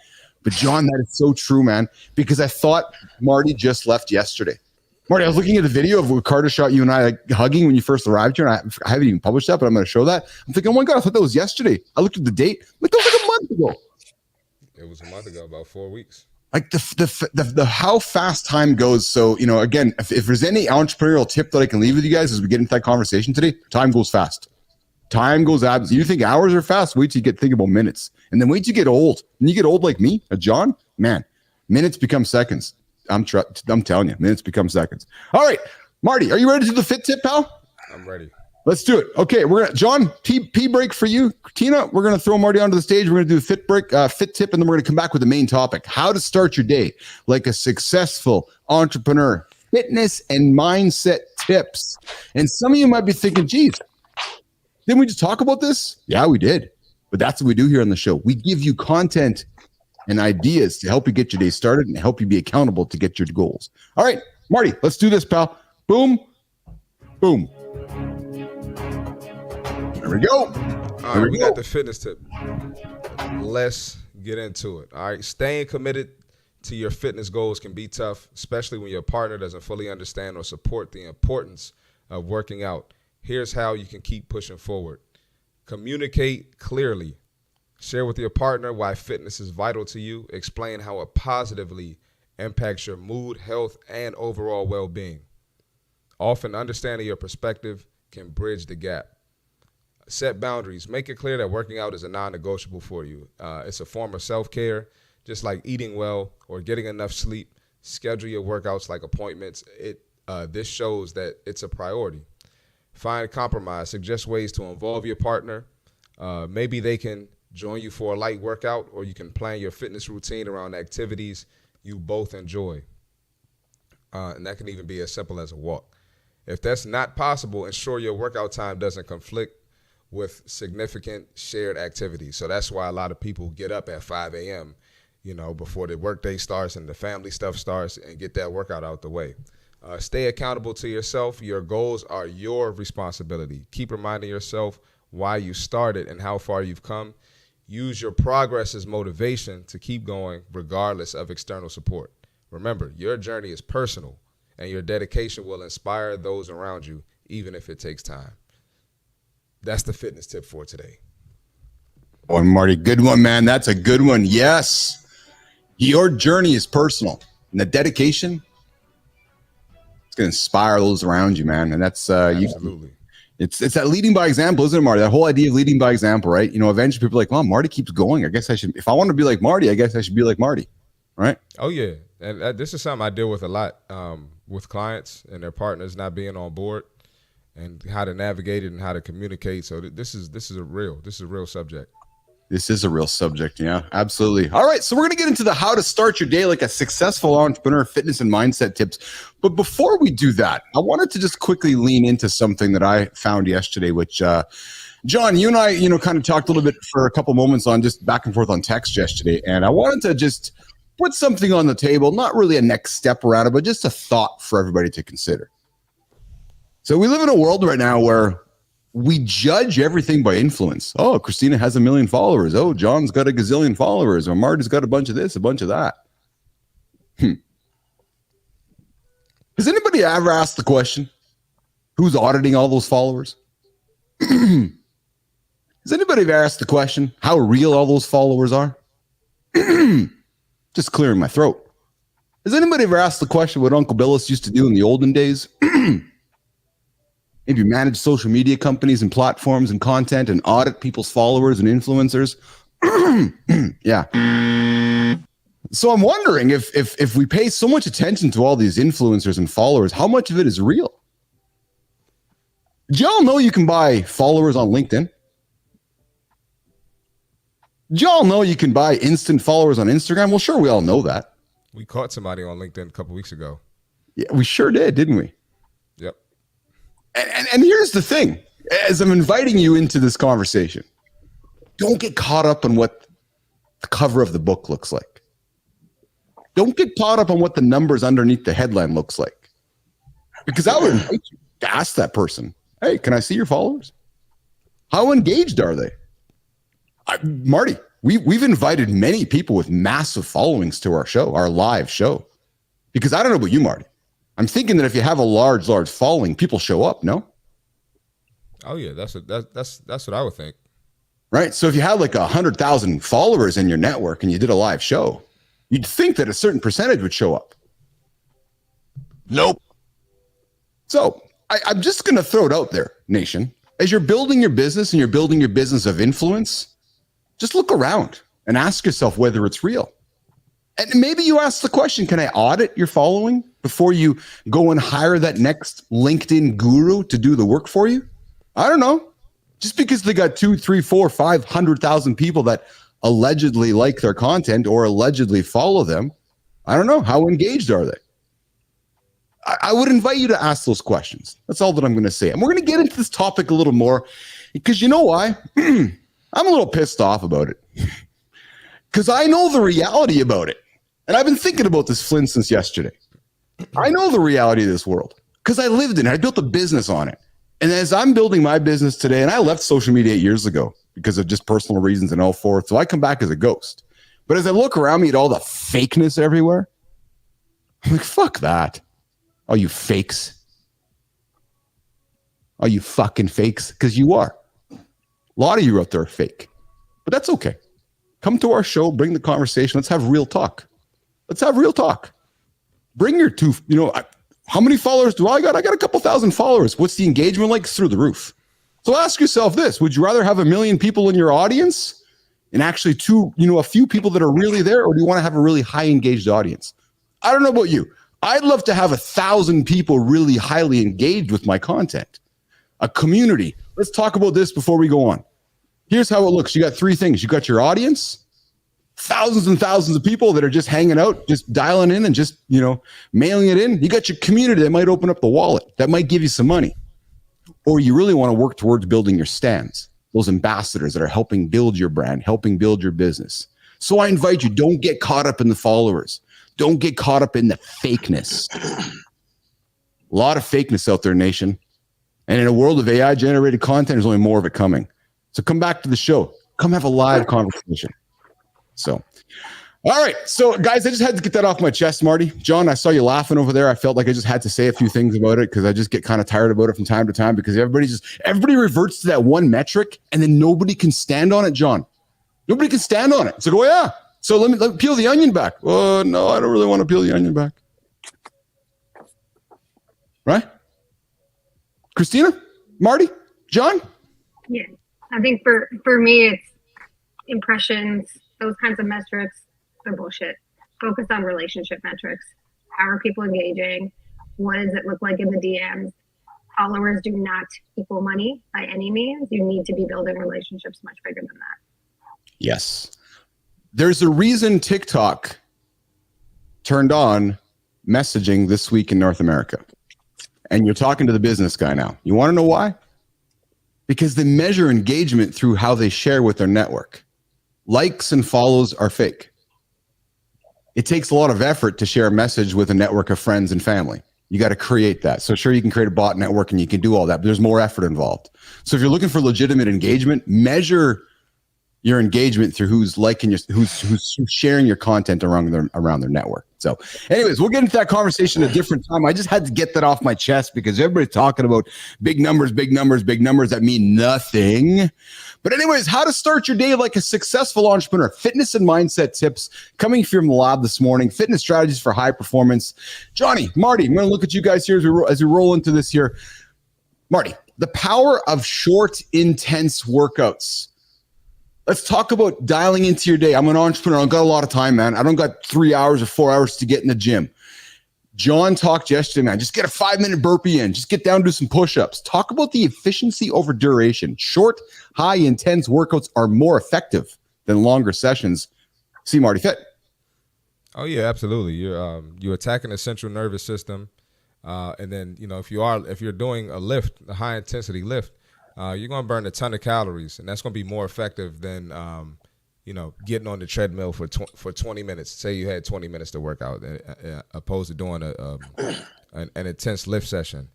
But John, that is so true, man, because I thought Marty just left yesterday. Marty, I was looking at the video of Carter shot you and I like hugging when you first arrived here, and I haven't even published that, but I'm going to show that. I'm thinking, oh my God, I thought that was yesterday. I looked at the date. Like, that was like a month ago. It was a month ago, about 4 weeks. Like the how fast time goes. So, you know, again, if there's any entrepreneurial tip that I can leave with you guys as we get into that conversation today, time goes fast. Time goes abs. You think hours are fast? Wait till you think about minutes. And then wait till you get old. When you get old like me, John, man, minutes become seconds. I'm telling you, minutes become seconds. All right, Marty, are you ready to do the fit tip, pal? I'm ready. Let's do it. Okay, John, pee break for you. Tina, we're gonna throw Marty onto the stage. We're gonna do a fit tip, and then we're gonna come back with the main topic: how to start your day like a successful entrepreneur. Fitness and mindset tips. And some of you might be thinking, geez, didn't we just talk about this? Yeah, we did. But that's what we do here on the show. We give you content and ideas to help you get your day started and help you be accountable to get your goals. All right, Marty, let's do this, pal. Boom, boom. There we go. All right, we got the fitness tip. Let's get into it. All right, staying committed to your fitness goals can be tough, especially when your partner doesn't fully understand or support the importance of working out. Here's how you can keep pushing forward. Communicate clearly. Share with your partner why fitness is vital to you. Explain how it positively impacts your mood, health, and overall well-being. Often understanding your perspective can bridge the gap. Set boundaries. Make it clear that working out is a non-negotiable for you. It's a form of self-care, just like eating well or getting enough sleep. Schedule your workouts like appointments. This shows that it's a priority. Find a compromise. Suggest ways to involve your partner. Maybe they can join you for a light workout, or you can plan your fitness routine around activities you both enjoy. And that can even be as simple as a walk. If that's not possible, ensure your workout time doesn't conflict with significant shared activities. So that's why a lot of people get up at 5 a.m., before the workday starts and the family stuff starts, and get that workout out the way. Stay accountable to yourself. Your goals are your responsibility. Keep reminding yourself why you started and how far you've come. Use your progress as motivation to keep going regardless of external support. Remember, your journey is personal, and your dedication will inspire those around you, even if it takes time. That's the fitness tip for today. Oh, Marty, good one, man. That's a good one. Yes. Your journey is personal, and the dedication, it's going to inspire those around you, man. And that's absolutely. It's that leading by example, isn't it, Marty? That whole idea of leading by example, right? Eventually people are like, well, Marty keeps going. I guess I should, if I want to be like Marty, I guess I should be like Marty, right? Oh, yeah. And this is something I deal with a lot with clients and their partners not being on board, and how to navigate it and how to communicate. So this is a real subject. This is a real subject. Yeah, absolutely. All right. So we're going to get into the how to start your day like a successful entrepreneur, fitness and mindset tips. But before we do that, I wanted to just quickly lean into something that I found yesterday, which, John, you and I, kind of talked a little bit for a couple moments on just back and forth on text yesterday. And I wanted to just put something on the table, not really a next step around it, but just a thought for everybody to consider. So we live in a world right now where we judge everything by influence. Oh, Christina has 1 million followers. Oh, John's got a gazillion followers. Or Marty's got a bunch of this, a bunch of that. Has anybody ever asked the question, who's auditing all those followers? Has anybody ever asked the question, how real all those followers are? Just clearing my throat. Has anybody ever asked the question what Uncle Bilous used to do in the olden days? Maybe manage social media companies and platforms and content and audit people's followers and influencers. Yeah. So I'm wondering if we pay so much attention to all these influencers and followers, how much of it is real? Do y'all know you can buy followers on LinkedIn? Do y'all know you can buy instant followers on Instagram? Well, sure, we all know that. We caught somebody on LinkedIn a couple weeks ago. Yeah, we sure did, didn't we? Yep. And here's the thing. As I'm inviting you into this conversation, don't get caught up on what the cover of the book looks like. Don't get caught up on what the numbers underneath the headline looks like. Because I would invite you to ask that person, hey, can I see your followers? How engaged are they? Marty, we've invited many people with massive followings to our show, our live show. Because I don't know about you, Marty. I'm thinking that if you have a large following, people show up, no? Oh yeah, that's what I would think. Right? So if you had like 100,000 followers in your network and you did a live show, you'd think that a certain percentage would show up. Nope. So I'm just going to throw it out there, nation. As you're building your business and you're building your business of influence, just look around and ask yourself whether it's real. And maybe you ask the question, can I audit your following before you go and hire that next LinkedIn guru to do the work for you? I don't know. Just because they got 2, 3, 4, 500,000 people that allegedly like their content or allegedly follow them, I don't know. How engaged are they? I would invite you to ask those questions. That's all that I'm going to say. And we're going to get into this topic a little more because you know why? I'm a little pissed off about it because I know the reality about it. And I've been thinking about this, Flynn, since yesterday. I know the reality of this world because I lived in it. I built a business on it. And as I'm building my business today, and I left social media 8 years ago because of just personal reasons and all forth. So I come back as a ghost. But as I look around me at all the fakeness everywhere, I'm like, fuck that. All you fakes. All you fucking fakes. Because you are. A lot of you out there are fake. But that's okay. Come to our show, bring the conversation. Let's have real talk. Let's have real talk. Bring your two, how many followers do I got? I got a couple thousand followers. What's the engagement like? It's through the roof. So ask yourself this. Would you rather have 1 million people in your audience and actually a few people that are really there? Or do you want to have a really high engaged audience? I don't know about you. I'd love to have 1,000 people really highly engaged with my content. A community. Let's talk about this before we go on. Here's how it looks. You got 3 things. You got your audience, thousands and thousands of people that are just hanging out, just dialing in and just, mailing it in. You got your community that might open up the wallet, that might give you some money. Or you really want to work towards building your stands, those ambassadors that are helping build your brand, helping build your business. So I invite you, don't get caught up in the followers. Don't get caught up in the fakeness. A lot of fakeness out there, nation. And in a world of AI generated content, there's only more of it coming. So come back to the show. Come have a live conversation. So, all right. So guys, I just had to get that off my chest, Marty. John, I saw you laughing over there. I felt like I just had to say a few things about it because I just get kind of tired about it from time to time because everybody reverts to that one metric and then nobody can stand on it, John. Nobody can stand on it. So go, yeah. So let me peel the onion back. Oh, no, I don't really want to peel the onion back. Right? Christina? Marty? John? Yeah, I think for me, it's impressions, those kinds of metrics, they're bullshit. Focus on relationship metrics. How are people engaging? What does it look like in the DMs? Followers do not equal money by any means. You need to be building relationships much bigger than that. Yes. There's a reason TikTok turned on messaging this week in North America. And you're talking to the business guy now. You want to know why? Because they measure engagement through how they share with their network. Likes and follows are fake. It takes a lot of effort to share a message with a network of friends and family. You got to create that. So sure, you can create a bot network and you can do all that, but there's more effort involved. So if you're looking for legitimate engagement, measure your engagement through who's liking your, who's sharing your content around their network. So anyways, we'll get into that conversation at a different time. I just had to get that off my chest because everybody's talking about big numbers that mean nothing. But anyways, how to start your day like a successful entrepreneur. Fitness and mindset tips coming from the lab this morning. Fitness strategies for high performance. Johnny, Marty, I'm going to look at you guys here as we roll into this here. Marty, the power of short, intense workouts. Let's talk about dialing into your day. I'm an entrepreneur. I don't got a lot of time, man. I don't got 3 hours or 4 hours to get in the gym. John talked yesterday, man. Just get a 5-minute burpee in. Just get down, do some push-ups. Talk about the efficiency over duration. Short, high, intense workouts are more effective than longer sessions. See Marty Fit. Oh yeah, absolutely. You're attacking the central nervous system, and then if you're doing a lift, a high intensity lift, you're going to burn a ton of calories, and that's going to be more effective than getting on the treadmill for 20 minutes. Say you had 20 minutes to work out, opposed to doing an intense lift session.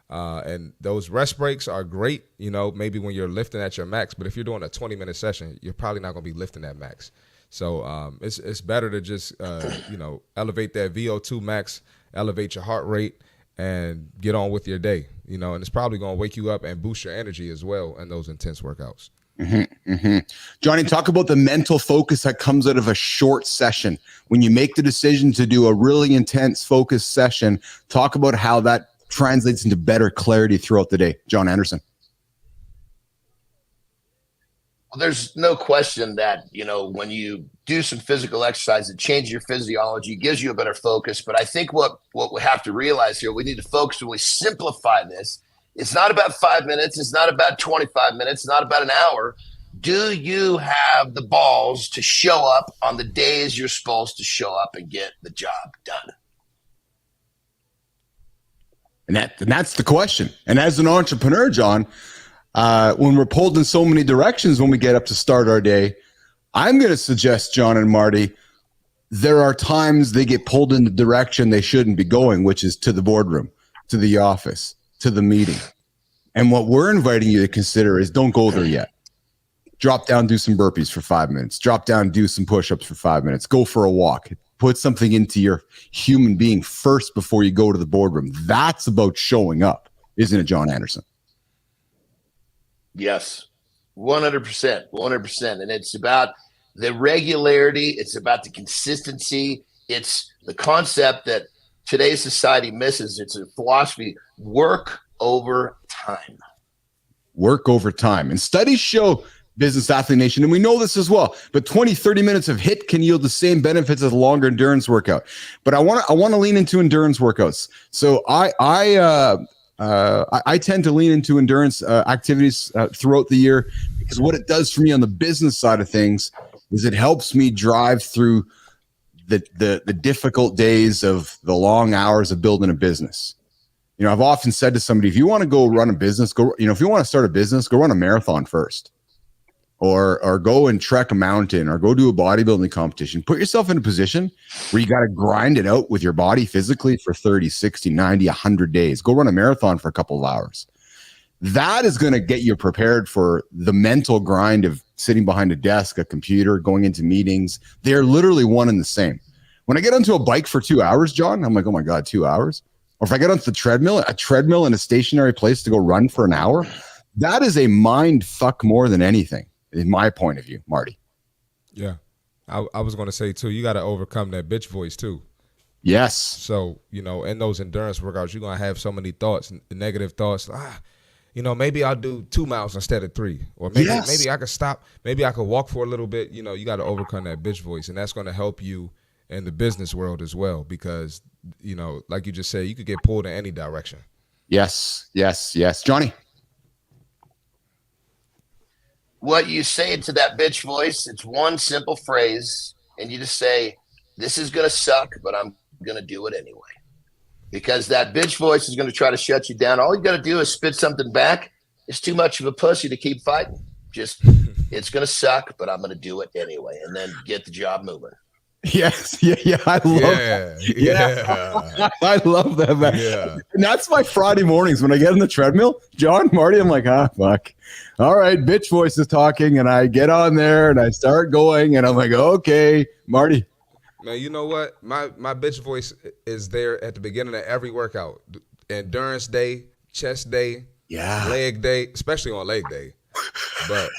And those rest breaks are great, maybe when you're lifting at your max. But if you're doing a 20-minute session, you're probably not going to be lifting at max. So it's better to just elevate that VO2 max, elevate your heart rate, and get on with your day. And it's probably going to wake you up and boost your energy as well in those intense workouts. Mm-hmm, mm-hmm. Johnny, talk about the mental focus that comes out of a short session. When you make the decision to do a really intense focused session, talk about how that translates into better clarity throughout the day. John Anderson. Well, there's no question that, when you do some physical exercise, it changes your physiology, gives you a better focus. But I think what we have to realize here, we need to focus when we simplify this. It's not about 5 minutes. It's not about 25 minutes. It's not about an hour. Do you have the balls to show up on the days you're supposed to show up and get the job done? And that's the question. And as an entrepreneur, John, when we're pulled in so many directions when we get up to start our day, I'm going to suggest, John and Marty, there are times they get pulled in the direction they shouldn't be going, which is to the boardroom, to the office, to the meeting. And what we're inviting you to consider is don't go there yet. Drop down, do some burpees for 5 minutes. Drop down, do some push-ups for 5 minutes. Go for a walk. Put something into your human being first before you go to the boardroom. That's about showing up, isn't it, John Anderson? Yes, 100%, 100%. And it's about the regularity. It's about the consistency. It's the concept that today's society misses. It's a philosophy, work over time. Work over time. And studies show, Business Athlete Nation, and we know this as well, but 20, 30 minutes of HIIT can yield the same benefits as a longer endurance workout. But I want to lean into endurance workouts. So I tend to lean into endurance activities throughout the year, because what it does for me on the business side of things is it helps me drive through the difficult days of the long hours of building a business. I've often said to somebody, if you want to go run a business, if you want to start a business, go run a marathon first. Or go and trek a mountain, or go do a bodybuilding competition. Put yourself in a position where you got to grind it out with your body physically for 30, 60, 90, 100 days. Go run a marathon for a couple of hours. That is going to get you prepared for the mental grind of sitting behind a desk, a computer, going into meetings. They're literally one and the same. When I get onto a bike for 2 hours, John, I'm like, oh my God, 2 hours? Or if I get onto the treadmill, a treadmill in a stationary place to go run for an hour, that is a mind fuck more than anything. In my point of view, Marty. Yeah. I was going to say, too, you got to overcome that bitch voice, too. Yes. So, in those endurance workouts, you're going to have so many thoughts, negative thoughts. Maybe I'll do 2 miles instead of 3. Or maybe I could stop. Maybe I could walk for a little bit. You got to overcome that bitch voice. And that's going to help you in the business world as well. Because, like you just said, you could get pulled in any direction. Yes. Johnny? What you say to that bitch voice, it's one simple phrase, and you just say, this is going to suck, but I'm going to do it anyway. Because that bitch voice is going to try to shut you down. All you got to do is spit something back. It's too much of a pussy to keep fighting. Just, it's going to suck, but I'm going to do it anyway, and then get the job moving. Yes. Yeah. I love that. Yeah. I love that, man. Yeah. And that's my Friday mornings when I get on the treadmill. John, Marty, I'm like, fuck. All right, bitch voice is talking, and I get on there and I start going, and I'm like, okay, Marty. Man, you know what? My bitch voice is there at the beginning of every workout. Endurance day, chest day, leg day, especially on leg day. But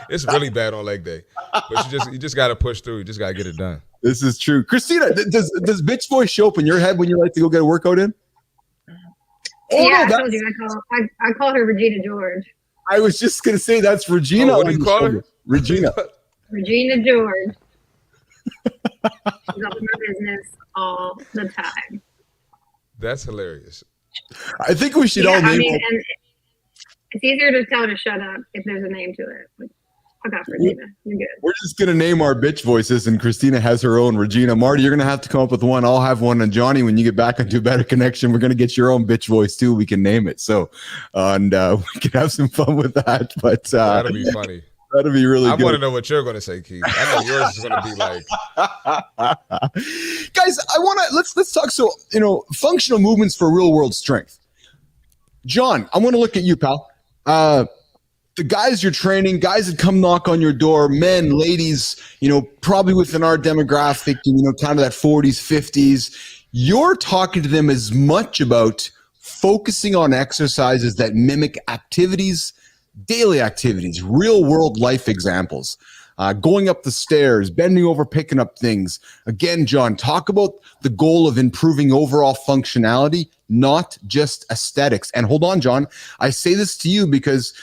it's really bad on leg day. But you just got to push through. You just got to get it done. This is true. Christina, does bitch voice show up in your head when you like to go get a workout in? I told you. I call her Regina George. I was just going to say that's Regina. What do you call her? Regina. Regina George. She's up in my business all the time. That's hilarious. I think we should all name. And it's easier to tell her to shut up if there's a name to it. Like, fuck off, Regina. You're good. We're just gonna name our bitch voices, and Christina has her own. Regina, Marty, you're gonna have to come up with one. I'll have one, and Johnny, when you get back into a better connection, we're gonna get your own bitch voice too. We can name it. So, and we can have some fun with that. But that'll be funny. That'll be really good. I want to know what you're going to say, Keith. I know yours is going to be like. Guys, I want to let's talk. So, functional movements for real world strength. John, I want to look at you, pal. The guys you're training, guys that come knock on your door, men, ladies, probably within our demographic, kind of that 40s, 50s. You're talking to them as much about focusing on exercises that mimic activities, daily activities, real world life examples, going up the stairs, bending over, picking up things. Again, John, talk about the goal of improving overall functionality, not just aesthetics. And hold on, John, I say this to you because,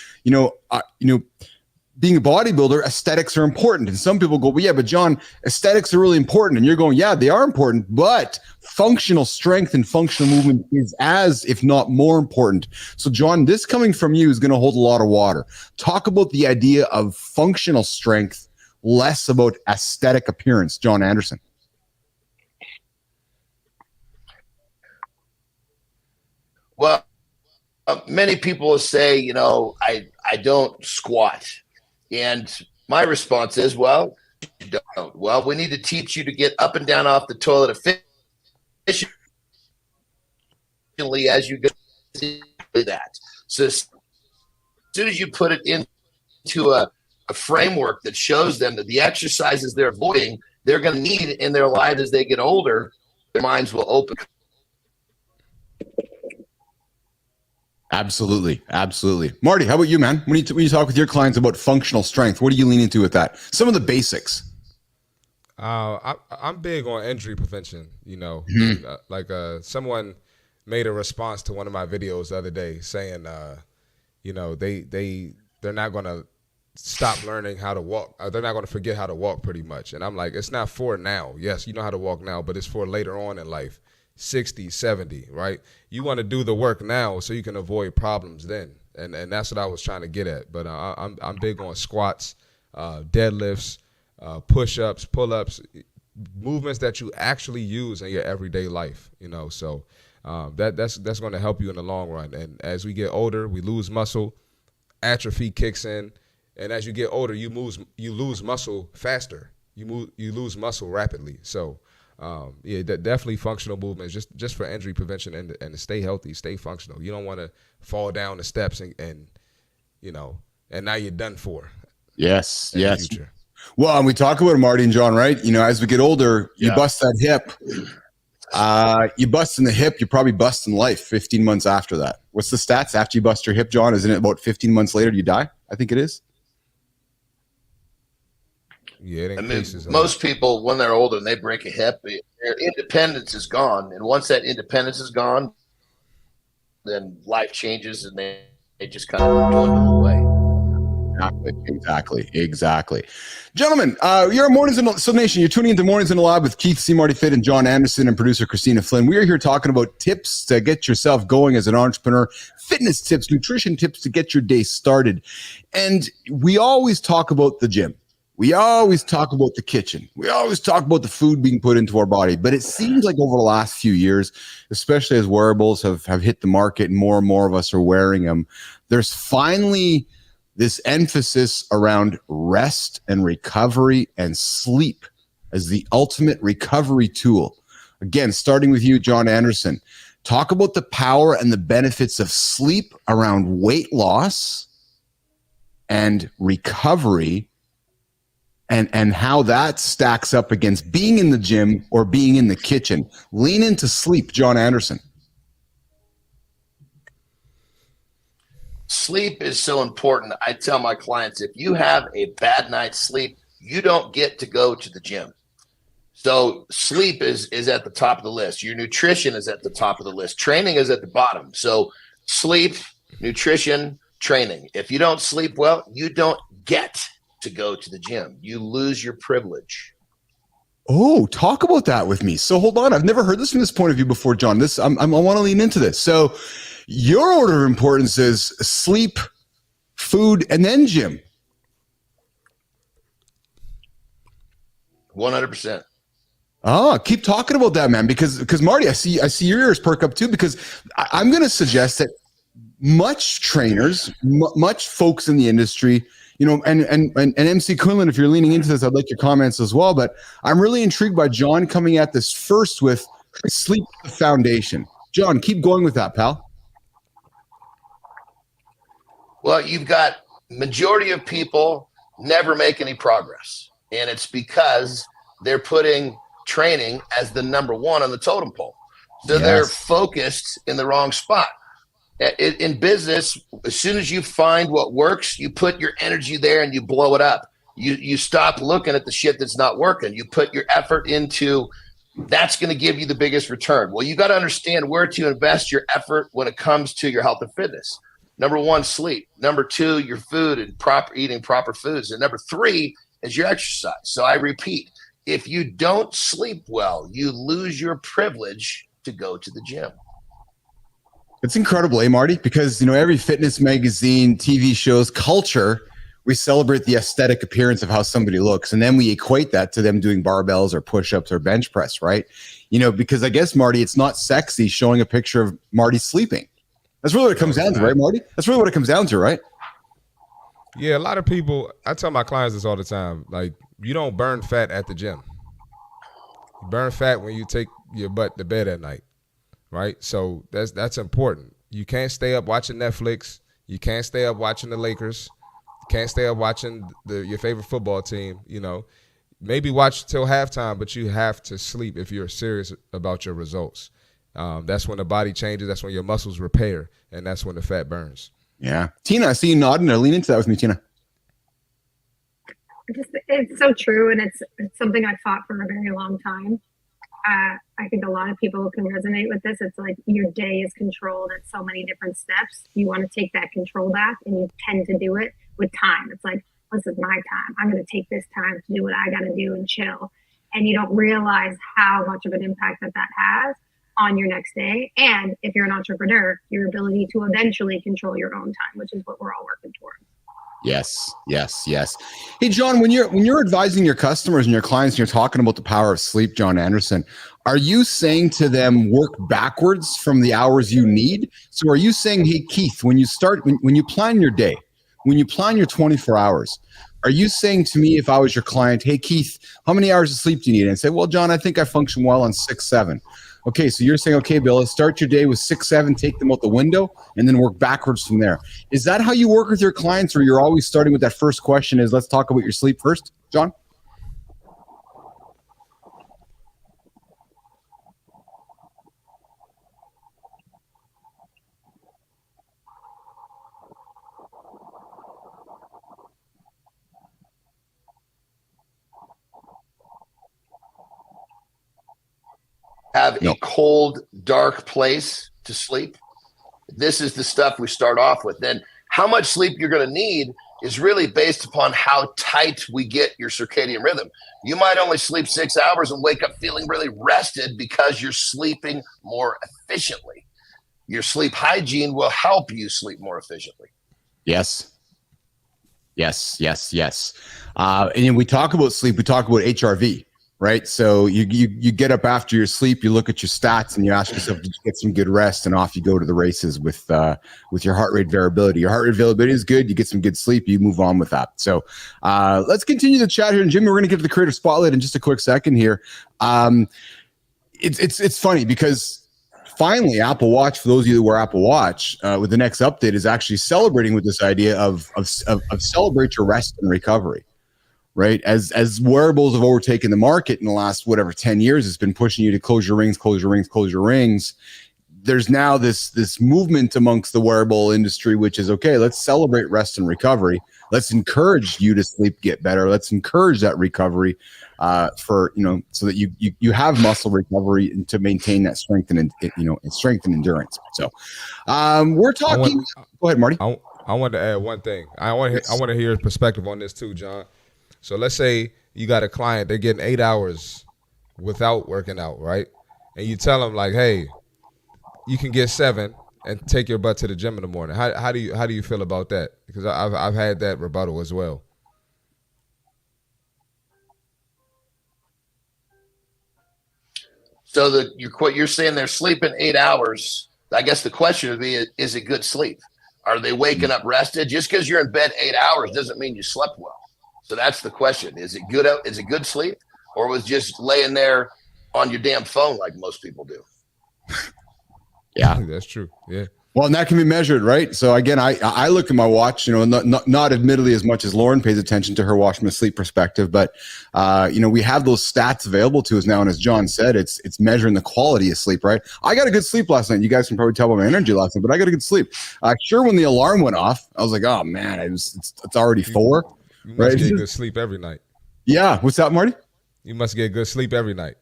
being a bodybuilder, aesthetics are important. And some people go, well, yeah, but John, aesthetics are really important. And you're going, yeah, they are important, but functional strength and functional movement is as, if not more important. So John, this coming from you is going to hold a lot of water. Talk about the idea of functional strength, less about aesthetic appearance. John Anderson. Well, many people will say, I don't squat. And my response is, well, you don't. Well, we need to teach you to get up and down off the toilet efficiently as you go that. So as soon as you put it into a framework that shows them that the exercises they're avoiding, they're going to need in their lives as they get older, their minds will open. Absolutely. Absolutely. Marty, how about you, man? When you talk with your clients about functional strength, what do you lean into with that? Some of the basics. I'm big on injury prevention, like someone made a response to one of my videos the other day saying, they're not going to stop learning how to walk. They're not going to forget how to walk pretty much. And I'm like, it's not for now. Yes, you know how to walk now, but it's for later on in life. 60, 70, right? You want to do the work now so you can avoid problems then. And that's what I was trying to get at. But I'm big on squats, deadlifts, push-ups, pull-ups, movements that you actually use in your everyday life, So that's going to help you in the long run. And as we get older, we lose muscle, atrophy kicks in. And as you get older, you lose muscle faster. You lose muscle rapidly. So definitely functional movements just for injury prevention and to stay healthy, stay functional. You don't want to fall down the steps and now you're done for. Yes. Well, and we talk about it, Marty and John, right? As we get older, you bust that hip. You bust in the hip, you probably bust in life 15 months after that. What's the stats after you bust your hip, John? Isn't it about 15 months later you die? I think it is. Yeah, most people, when they're older and they break a hip, their independence is gone. And once that independence is gone, then life changes and they just kind of dwindle away. Exactly. Gentlemen, you're Mornings in So Nation. You're tuning into Mornings in the Lab with Keith C. Marty Fit and John Anderson and producer Christina Flynn. We are here talking about tips to get yourself going as an entrepreneur, fitness tips, nutrition tips to get your day started. And we always talk about the gym. We always talk about the kitchen. We always talk about the food being put into our body. But it seems like over the last few years, especially as wearables have hit the market and more of us are wearing them, there's finally this emphasis around rest and recovery and sleep as the ultimate recovery tool. Again, starting with you, John Anderson, talk about the power and the benefits of sleep around weight loss and recovery and how that stacks up against being in the gym or being in the kitchen. Lean into sleep, John Anderson. Sleep is so important. I tell my clients, if you have a bad night's sleep, you don't get to go to the gym. So sleep is at the top of the list. Your nutrition is at the top of the list. Training is at the bottom. So sleep, nutrition, training. If you don't sleep well, you don't get to go to the gym. You lose your privilege. Oh, talk about that with me. So hold on. I've never heard this from this point of view before, John. I want to lean into this. So your order of importance is sleep, food, and then gym. 100%. Oh, keep talking about that, man, because Marty, I see your ears perk up too, because I'm going to suggest that much trainers, much folks in the industry, you know, and MC Quinlan, if you're leaning into this, I'd like your comments as well. But I'm really intrigued by John coming at this first with sleep foundation. John, keep going with that, pal. Well, you've got majority of people never make any progress, and it's because they're putting training as the number one on the totem pole. So they're focused in the wrong spot. In business, as soon as you find what works, you put your energy there and you blow it up. You stop looking at the shit that's not working. You put your effort into that's going to give you the biggest return. Well, you got to understand where to invest your effort when it comes to your health and fitness. Number one, sleep. Number two, your food and eating proper foods. And number three is your exercise. So I repeat, if you don't sleep well, you lose your privilege to go to the gym. It's incredible, eh, Marty? Because, you know, every fitness magazine, TV shows, culture, we celebrate the aesthetic appearance of how somebody looks. And then we equate that to them doing barbells or push-ups or bench press, right? You know, because I guess, Marty, it's not sexy showing a picture of Marty sleeping. That's really what it comes down to, right, Marty? That's really what it comes down to, right? Yeah, a lot of people, I tell my clients this all the time, like, you don't burn fat at the gym. You burn fat when you take your butt to bed at night, right? So that's important. You can't stay up watching Netflix. You can't stay up watching the Lakers. You can't stay up watching your favorite football team, you know. Maybe watch till halftime, but you have to sleep if you're serious about your results. That's when the body changes. That's when your muscles repair, and that's when the fat burns. Yeah. Tina, I see you nodding. Lean into that with me, Tina. It's so true, and it's something I fought for a very long time. I think a lot of people can resonate with this. It's like your day is controlled at so many different steps. You want to take that control back, and you tend to do it with time. It's like, this is my time. I'm going to take this time to do what I got to do and chill. And you don't realize how much of an impact that has on your next day. And if you're an entrepreneur, your ability to eventually control your own time, which is what we're all working towards. Yes. Hey, John, when you're advising your customers and your clients, and you're talking about the power of sleep, John Anderson, are you saying to them work backwards from the hours you need? So are you saying, hey, Keith, when you plan your day, when you plan your 24 hours, are you saying to me, if I was your client, hey, Keith, how many hours of sleep do you need? And say, well, John, I think I function well on 6, 7. Okay, so you're saying, okay, Bill, let's start your day with 6, 7, take them out the window, and then work backwards from there. Is that how you work with your clients, or you're always starting with that first question is, let's talk about your sleep first, John? Have a cold, dark place to sleep. This is the stuff we start off with. Then how much sleep you're going to need is really based upon how tight we get your circadian rhythm. You might only sleep 6 hours and wake up feeling really rested because you're sleeping more efficiently. Your sleep hygiene will help you sleep more efficiently. Yes. And we talk about sleep, we talk about HRV. Right. So you get up after your sleep, you look at your stats and you ask yourself, did you get some good rest? And off you go to the races with your heart rate variability. Your heart rate variability is good. You get some good sleep. You move on with that. So let's continue the chat here. And Jimmy, we're going to get to the creator spotlight in just a quick second here. It's funny because finally Apple Watch, for those of you that wear Apple Watch, with the next update is actually celebrating with this idea of celebrate your rest and recovery. Right, as wearables have overtaken the market in the last 10 years, it's been pushing you to close your rings. There's now this movement amongst the wearable industry, which is okay. Let's celebrate rest and recovery. Let's encourage you to sleep, get better. Let's encourage that recovery so that you have muscle recovery and to maintain that strength and endurance. So we're talking. Go ahead, Marty. I want to add one thing. I want to hear your perspective on this too, John. So let's say you got a client, they're getting 8 hours without working out, right? And you tell them like, hey, you can get 7 and take your butt to the gym in the morning. How do you feel about that? Because I've had that rebuttal as well. So what you're saying, they're sleeping 8 hours. I guess the question would be, is it good sleep? Are they waking up rested? Just because you're in bed 8 hours doesn't mean you slept well. So that's the question. Is it good? Is it good sleep, or was just laying there on your damn phone like most people do? Yeah, that's true. Yeah. Well, and that can be measured, right? So again, I look at my watch, not admittedly as much as Lauren pays attention to her watch from a sleep perspective, but we have those stats available to us now. And as John said, it's measuring the quality of sleep, right? I got a good sleep last night. You guys can probably tell by my energy last night, but I got a good sleep. Sure, when the alarm went off, I was like, oh man, it's already 4. You must get good sleep every night. Yeah. What's that, Marty? You must get good sleep every night.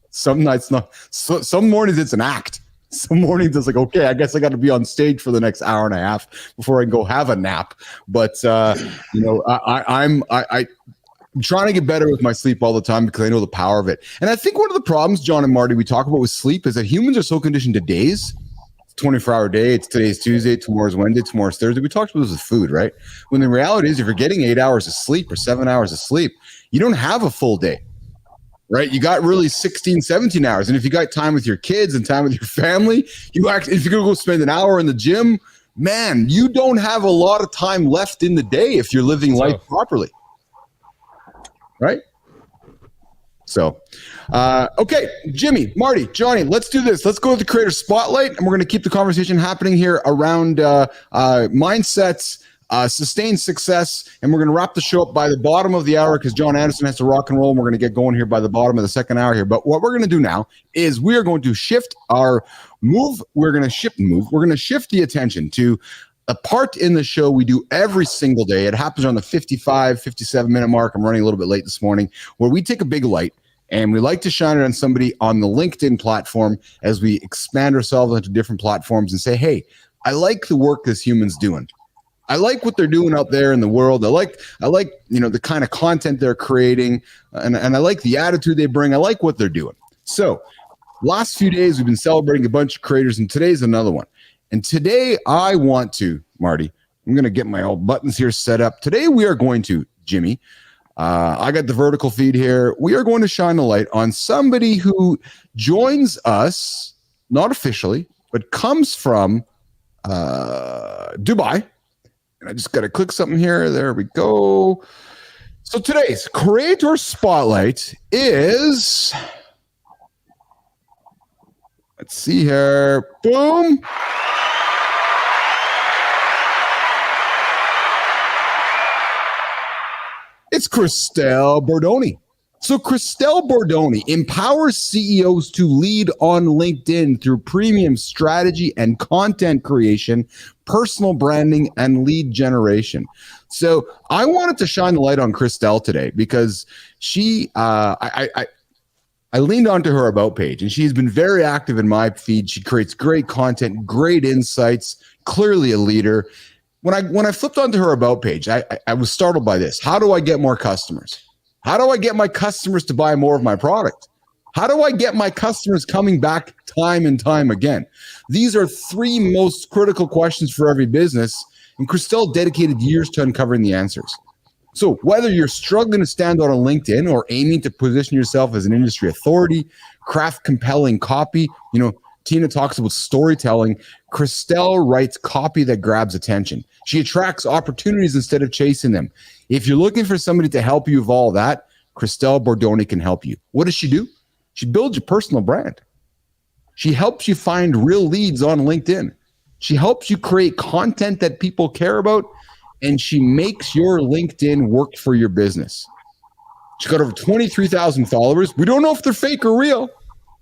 Some nights not. Some mornings it's an act. Some mornings it's like, okay, I guess I got to be on stage for the next hour and a half before I can go have a nap. But I'm trying to get better with my sleep all the time because I know the power of it. And I think one of the problems, John and Marty, we talk about with sleep is that humans are so conditioned to days. 24-hour day. It's today's Tuesday, tomorrow's Wednesday, tomorrow's Thursday. We talked about this with food, right? When the reality is, if you're getting 8 hours of sleep or 7 hours of sleep, you don't have a full day. Right? You got really 16, 17 hours. And if you got time with your kids and time with your family, if you're going to go spend an hour in the gym, man, you don't have a lot of time left in the day if you're living life properly. Right? So, okay, Jimmy, Marty, Johnny, let's do this. Let's go to the creator spotlight, and we're going to keep the conversation happening here around mindsets, sustained success, and we're going to wrap the show up by the bottom of the hour because John Anderson has to rock and roll, and we're going to get going here by the bottom of the second hour here. But what we're going to do now is we are going to shift our move. We're going to shift the attention to a part in the show we do every single day. It happens on the 55, 57-minute mark. I'm running a little bit late this morning, where we take a big light and we like to shine it on somebody on the LinkedIn platform as we expand ourselves into different platforms and say, hey, I like the work this human's doing. I like what they're doing out there in the world. I like the kind of content they're creating, and I like the attitude they bring. I like what they're doing. So last few days, we've been celebrating a bunch of creators, and today's another one. And today I want to, Marty, I'm going to get my old buttons here set up. Today we are going to, Jimmy, I got the vertical feed here. We are going to shine a light on somebody who joins us, not officially, but comes from Dubai. And I just got to click something here. There we go. So today's creator spotlight is, let's see here. Boom. It's Christelle Bordoni. So Christelle Bordoni empowers CEOs to lead on LinkedIn through premium strategy and content creation, personal branding, and lead generation. So I wanted to shine the light on Christelle today because she, I leaned onto her About page, and she's been very active in my feed. She creates great content, great insights, clearly a leader. When I flipped onto her About page, I was startled by this. How do I get more customers? How do I get my customers to buy more of my product? How do I get my customers coming back time and time again? These are 3 most critical questions for every business, and Christelle dedicated years to uncovering the answers. So whether you're struggling to stand out on LinkedIn or aiming to position yourself as an industry authority, craft compelling copy, Tina talks about storytelling. Christelle writes copy that grabs attention. She attracts opportunities instead of chasing them. If you're looking for somebody to help you evolve that, Christelle Bordoni can help you. What does she do? She builds your personal brand. She helps you find real leads on LinkedIn. She helps you create content that people care about, and she makes your LinkedIn work for your business. She's got over 23,000 followers. We don't know if they're fake or real.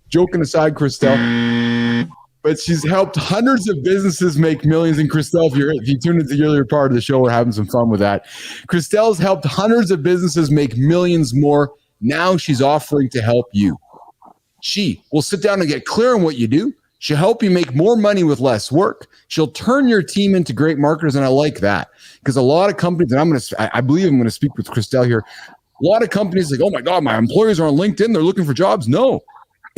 Joking aside, Christelle, but she's helped hundreds of businesses make millions. And Christelle, if you tuned into the earlier part of the show, we're having some fun with that. Christelle's helped hundreds of businesses make millions more. Now she's offering to help you. She will sit down and get clear on what you do. She'll help you make more money with less work. She'll turn your team into great marketers, and I like that because a lot of companies, and I believe I'm going to speak with Christelle here. A lot of companies like, oh my God, my employees are on LinkedIn. They're looking for jobs. No,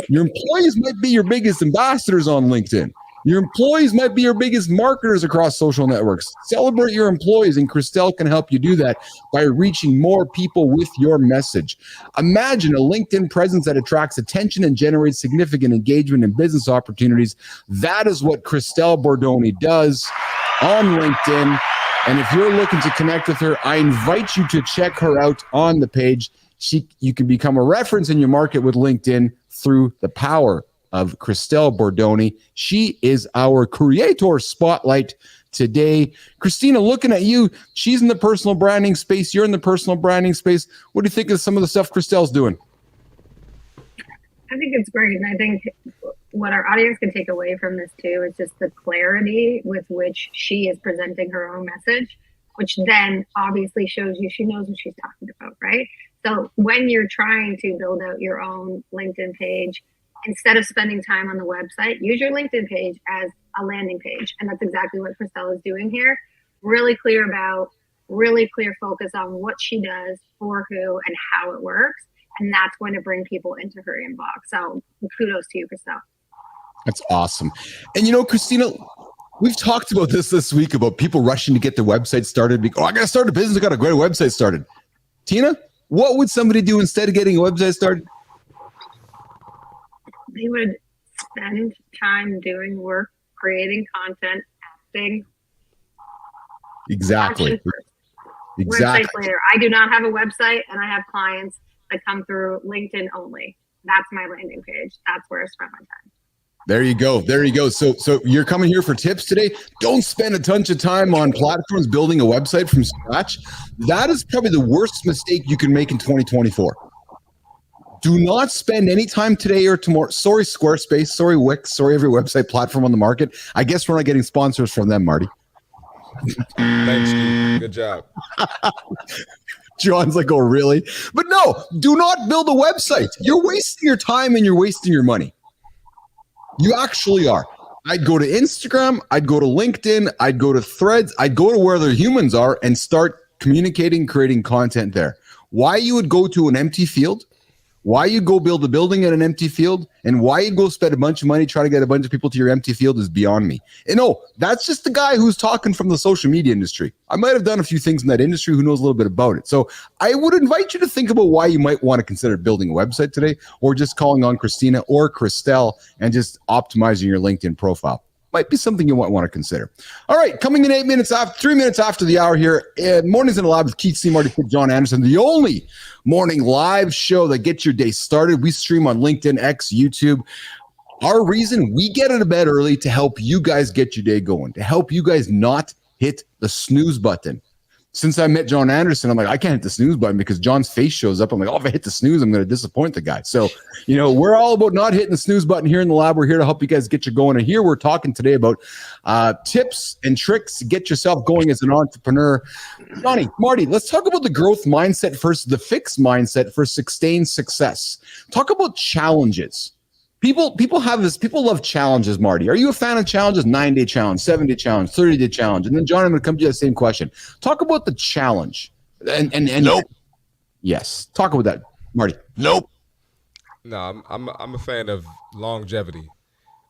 your employees might be your biggest ambassadors on LinkedIn. Your employees might be your biggest marketers across social networks. Celebrate your employees, and Christelle can help you do that by reaching more people with your message. Imagine a LinkedIn presence that attracts attention and generates significant engagement and business opportunities. That is what Christelle Bordoni does on LinkedIn. And if you're looking to connect with her, I invite you to check her out on the page. You can become a reference in your market with LinkedIn through the power of Christelle Bordoni. She is our creator spotlight today. Christina, looking at you, she's in the personal branding space. You're in the personal branding space. What do you think of some of the stuff Christelle's doing? I think it's great. And I think what our audience can take away from this too is just the clarity with which she is presenting her own message, which then obviously shows you she knows what she's talking about, right? So when you're trying to build out your own LinkedIn page, instead of spending time on the website, use your LinkedIn page as a landing page. And that's exactly what Christelle is doing here. Really clear focus on what she does, for who, and how it works. And that's going to bring people into her inbox. So kudos to you, Christelle. That's awesome. And you know, Christina, we've talked about this week about people rushing to get their website started. Oh, I got to start a business. I got a great website started. Tina, what would somebody do instead of getting a website started? They would spend time doing work, creating content, acting. Exactly. Websites later. I do not have a website, and I have clients that come through LinkedIn only. That's my landing page. That's where I spend my time. There you go. There you go. So you're coming here for tips today. Don't spend a ton of time on platforms building a website from scratch. That is probably the worst mistake you can make in 2024. Do not spend any time today or tomorrow. Sorry, Squarespace. Sorry, Wix. Sorry, every website platform on the market. I guess we're not getting sponsors from them, Marty. Thanks, Steve. Good job. John's like, oh, really? But no, do not build a website. You're wasting your time and you're wasting your money. You actually are. I'd go to Instagram. I'd go to LinkedIn. I'd go to Threads. I'd go to where the humans are and start communicating, creating content there. Why you would go to an empty field, why you go build a building in an empty field, and why you go spend a bunch of money trying to get a bunch of people to your empty field is beyond me. And no, that's just the guy who's talking from the social media industry. I might have done a few things in that industry who knows a little bit about it. So I would invite you to think about why you might want to consider building a website today, or just calling on Christina or Christelle and just optimizing your LinkedIn profile. Might be something you might want to consider. All right, coming in 3 minutes after the hour here, Mornings in the Lab with Keith C. Marty, John Anderson, the only morning live show that gets your day started. We stream on LinkedIn, X, YouTube. Our reason, we get out of bed early to help you guys get your day going, to help you guys not hit the snooze button. Since I met John Anderson, I'm like, I can't hit the snooze button because John's face shows up. I'm like, oh, if I hit the snooze, I'm going to disappoint the guy. So, you know, we're all about not hitting the snooze button here in the lab. We're here to help you guys get you going. And here we're talking today about tips and tricks to get yourself going as an entrepreneur. Johnny, Marty, let's talk about the growth mindset versus the fixed mindset for sustained success. Talk about challenges. People love challenges, Marty. Are you a fan of challenges? 9-day challenge, 7-day challenge, 30-day challenge. And then, John, I'm going to come to you that same question. Talk about the challenge. And nope. Yes. Talk about that, Marty. Nope. No, I'm a fan of longevity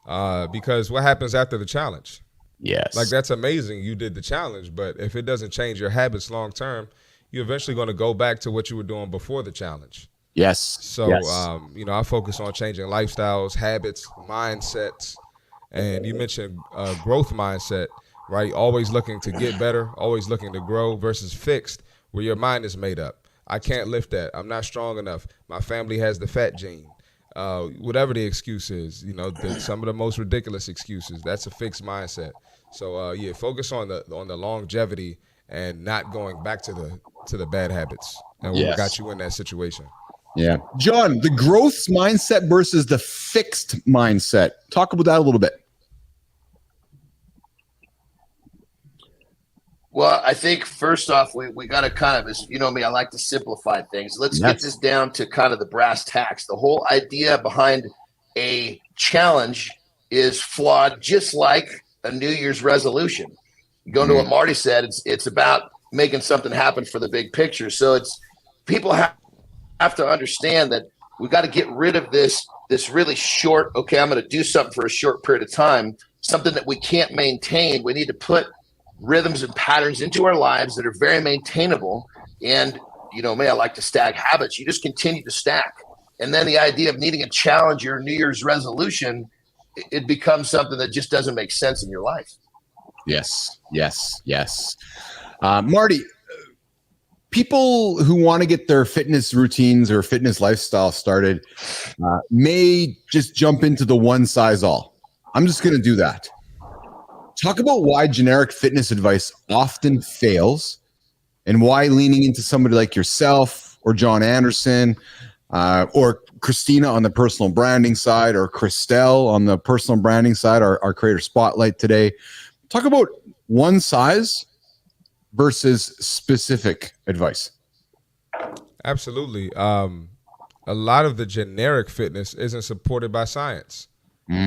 because what happens after the challenge? Yes. Like, that's amazing. You did the challenge, but if it doesn't change your habits long term, you're eventually going to go back to what you were doing before the challenge. Yes. So, yes. I focus on changing lifestyles, habits, mindsets. And you mentioned growth mindset, right? Always looking to get better, always looking to grow versus fixed, where your mind is made up. I can't lift that. I'm not strong enough. My family has the fat gene. Whatever the excuse is, some of the most ridiculous excuses, that's a fixed mindset. So, focus on the longevity and not going back to the bad habits and what got you in that situation. Yeah. John, the growth mindset versus the fixed mindset. Talk about that a little bit. Well, I think first off, we got to kind of, you know me, I like to simplify things. Let's get this down to kind of the brass tacks. The whole idea behind a challenge is flawed, just like a New Year's resolution. Going to what Marty said, it's about making something happen for the big picture. So people have have to understand that we got to get rid of this really short, okay, I'm going to do something for a short period of time, something that we can't maintain. We need to put rhythms and patterns into our lives that are very maintainable. And, you know, me, I like to stack habits. You just continue to stack. And then the idea of needing a challenge or a New Year's resolution, it becomes something that just doesn't make sense in your life. Yes, yes, yes. Marty, people who want to get their fitness routines or fitness lifestyle started may just jump into the one size all. I'm just going to do that. Talk about why generic fitness advice often fails and why leaning into somebody like yourself or John Anderson or Christina on the personal branding side or Christelle on the personal branding side, our creator spotlight today. Talk about one size versus specific advice. Absolutely. A lot of the generic fitness isn't supported by science.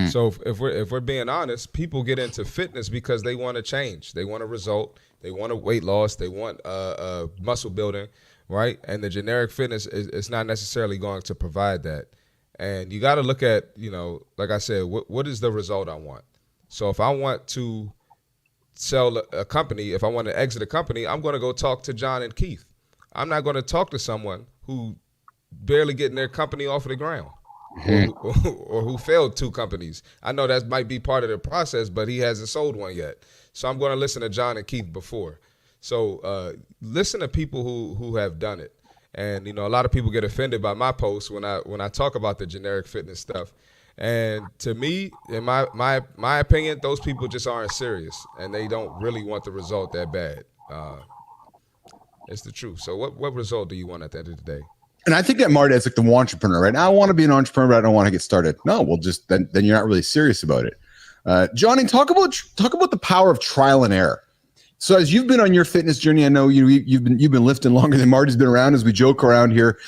So if we're being honest, people get into fitness because they want to change. They want a result. They want a weight loss. They want muscle building, right? And the generic fitness is not necessarily going to provide that. And you got to look at, you know, like I said, what is the result I want? So if I want to sell a company, if I want to exit a company, I'm going to go talk to John and Keith. I'm not going to talk to someone who barely getting their company off of the ground. Or who failed 2 companies. I know that might be part of the process, but he hasn't sold one yet. So I'm going to listen to John and Keith before. So listen to people who have done it. And, you know, a lot of people get offended by my posts when I talk about the generic fitness stuff. And to me, in my opinion, those people just aren't serious and they don't really want the result that bad. It's the truth. So what result do you want at the end of the day? And I think that, Marty, it's like the entrepreneur, right? Now I want to be an entrepreneur, but I don't want to get started. No, well, just then you're not really serious about it. Johnny, talk about the power of trial and error. So as you've been on your fitness journey, I know you've been lifting longer than Marty's been around, as we joke around here.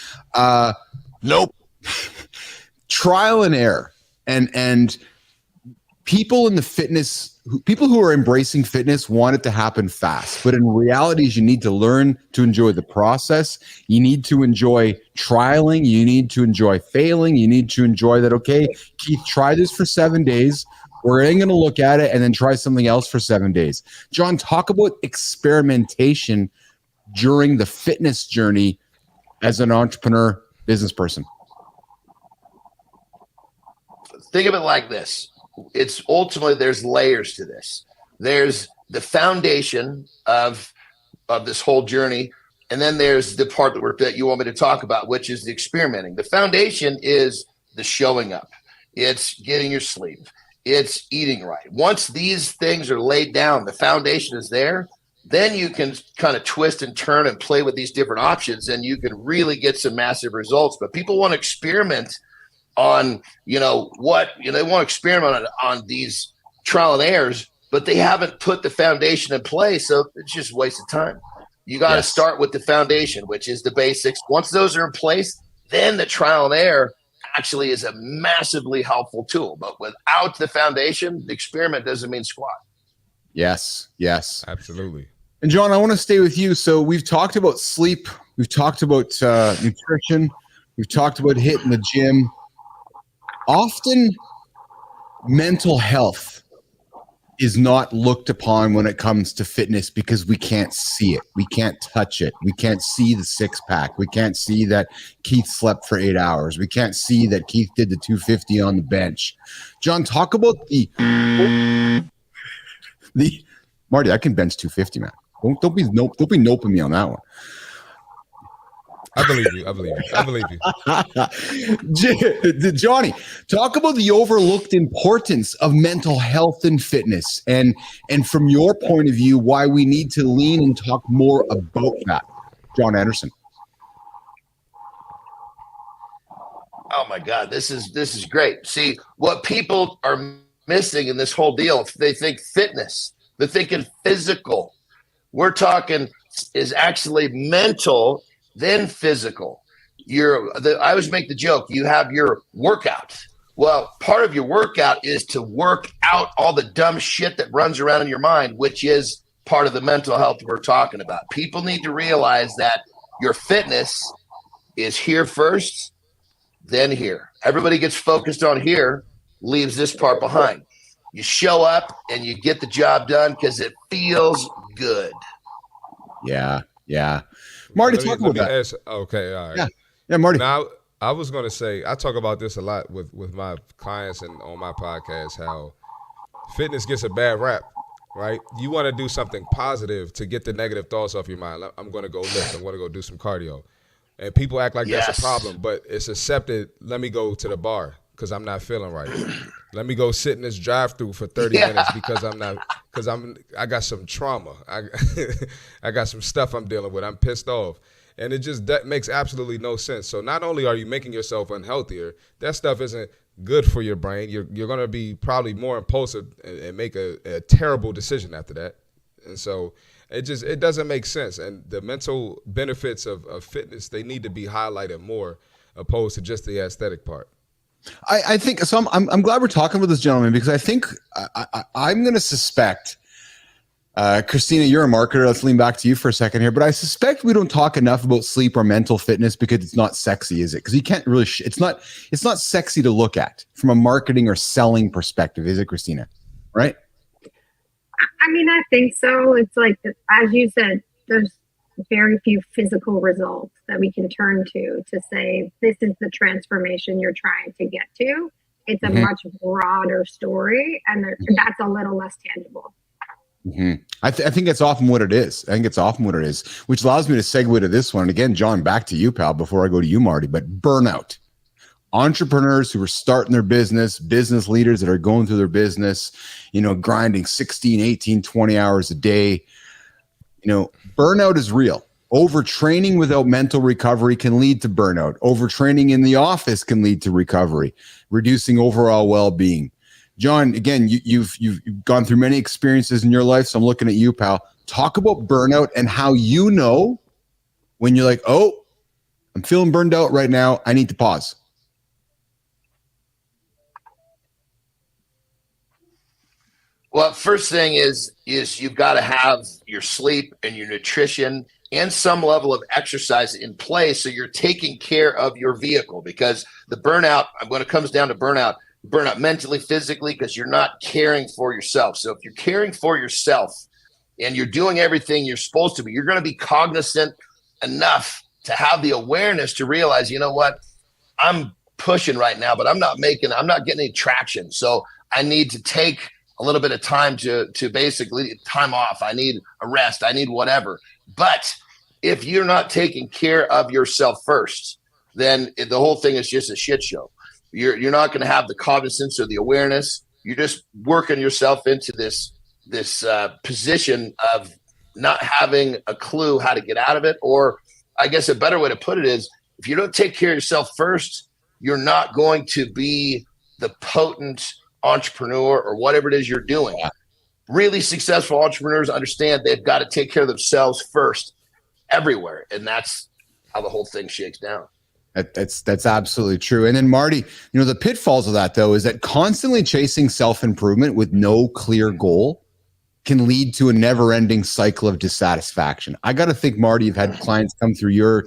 Nope. Trial and error, and people in the fitness. People who are embracing fitness want it to happen fast, but in reality, you need to learn to enjoy the process. You need to enjoy trialing. You need to enjoy failing. You need to enjoy that. Okay, Keith, try this for 7 days. We're going to look at it and then try something else for 7 days. John, talk about experimentation during the fitness journey as an entrepreneur, business person. Think of it like this. It's ultimately, there's layers to this. There's the foundation of this whole journey, and then there's the part that you want me to talk about, which is the experimenting. The foundation is the showing up. It's getting your sleep. It's eating right. Once these things are laid down, the foundation is there, then you can kind of twist and turn and play with these different options, and you can really get some massive results. But people want to experiment on, they want to experiment on these trial and errors, but they haven't put the foundation in place. So it's just a waste of time. You got to start with the foundation, which is the basics. Once those are in place, then the trial and error actually is a massively helpful tool. But without the foundation, the experiment doesn't mean squat. Yes. Absolutely. And John, I want to stay with you. So we've talked about sleep. We've talked about nutrition. We've talked about hitting the gym. Often mental health is not looked upon when it comes to fitness because we can't see it. We can't touch it. We can't see the 6-pack. We can't see that Keith slept for 8 hours. We can't see that Keith did the 250 on the bench. John, talk about the Marty, I can bench 250, man. Don't be noping me on that one. I believe you. Johnny, talk about the overlooked importance of mental health and fitness, and from your point of view, why we need to lean and talk more about that. John Anderson. Oh my God, this is great. See, what people are missing in this whole deal, they think fitness, they're thinking physical. We're talking is actually mental, then physical. I always make the joke, you have your workout. Well, part of your workout is to work out all the dumb shit that runs around in your mind, which is part of the mental health we're talking about. People need to realize that your fitness is here first, then here. Everybody gets focused on here, leaves this part behind. You show up and you get the job done because it feels good. Yeah. Marty, talk about that. Okay, all right. Yeah, Marty. Now, I was going to say, I talk about this a lot with my clients and on my podcast, how fitness gets a bad rap, right? You want to do something positive to get the negative thoughts off your mind. I'm going to go lift. I'm going to go do some cardio. And people act like that's a problem, but it's accepted. Let me go to the bar because I'm not feeling right. Let me go sit in this drive-through for 30 minutes because I got some trauma. I got some stuff I'm dealing with. I'm pissed off. And that makes absolutely no sense. So not only are you making yourself unhealthier, that stuff isn't good for your brain. You're going to be probably more impulsive and make a terrible decision after that. And so it doesn't make sense. And the mental benefits of fitness, they need to be highlighted more opposed to just the aesthetic part. I think so. I'm glad we're talking with this gentleman because I think I'm going to suspect, Christina, you're a marketer. Let's lean back to you for a second here. But I suspect we don't talk enough about sleep or mental fitness because it's not sexy, is it? Because you can't really. It's not sexy to look at from a marketing or selling perspective, is it, Christina? Right? I mean, I think so. It's like, as you said, there's very few physical results that we can turn to say this is the transformation you're trying to get to. It's a much broader story, and that's a little less tangible. I think it's often what it is. Which allows me to segue to this one. And again, John, back to you, pal, before I go to you, Marty. But burnout. Entrepreneurs who are starting their business leaders that are going through their business, grinding 16, 18, 20 hours a day. Burnout is real. Overtraining without mental recovery can lead to burnout. Overtraining in the office can lead to recovery, reducing overall well-being. John, again, you've gone through many experiences in your life, so I'm looking at you, pal. Talk about burnout and how you know when you're like, oh, I'm feeling burned out right now. I need to pause. Well, first thing is you've got to have your sleep and your nutrition and some level of exercise in place so you're taking care of your vehicle, because the burnout, when it comes down to burnout mentally, physically, because you're not caring for yourself. So if you're caring for yourself and you're doing everything you're supposed to be, you're going to be cognizant enough to have the awareness to realize, you know what, I'm pushing right now, but I'm not getting any traction. So I need to take a little bit of time to basically time off. I need a rest. I need whatever. But if you're not taking care of yourself first, then the whole thing is just a shit show. You're not going to have the cognizance or the awareness. You're just working yourself into this position of not having a clue how to get out of it. Or I guess a better way to put it is, if you don't take care of yourself first, you're not going to be the potent entrepreneur or whatever it is you're doing. Really successful entrepreneurs understand they've got to take care of themselves first everywhere. And that's how the whole thing shakes down. That's absolutely true. And then Marty, the pitfalls of that though is that constantly chasing self-improvement with no clear goal can lead to a never-ending cycle of dissatisfaction. I got to think, Marty, you've had clients come through your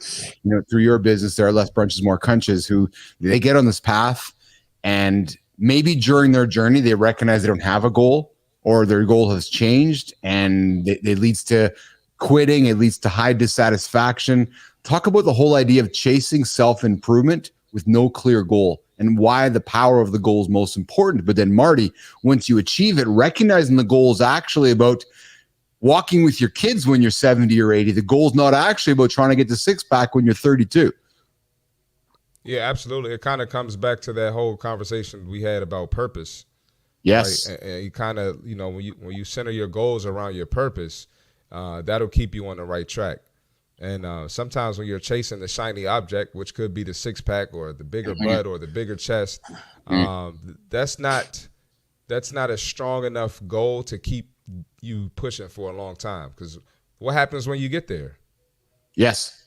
business. There are less brunches, more conches, who they get on this path, and maybe during their journey they recognize they don't have a goal, or their goal has changed, and it leads to quitting. It leads to high dissatisfaction. Talk about the whole idea of chasing self-improvement with no clear goal and why the power of the goal is most important. But then, Marty, once you achieve it, recognizing the goal is actually about walking with your kids when you're 70 or 80. The goal is not actually about trying to get the six-pack when you're 32. Yeah, absolutely. It kind of comes back to that whole conversation we had about purpose. Yes. Right? And you kind of, when you center your goals around your purpose, that'll keep you on the right track. And sometimes when you're chasing the shiny object, which could be the six-pack or the bigger butt or the bigger chest, that's not a strong enough goal to keep you pushing for a long time. Because what happens when you get there? Yes.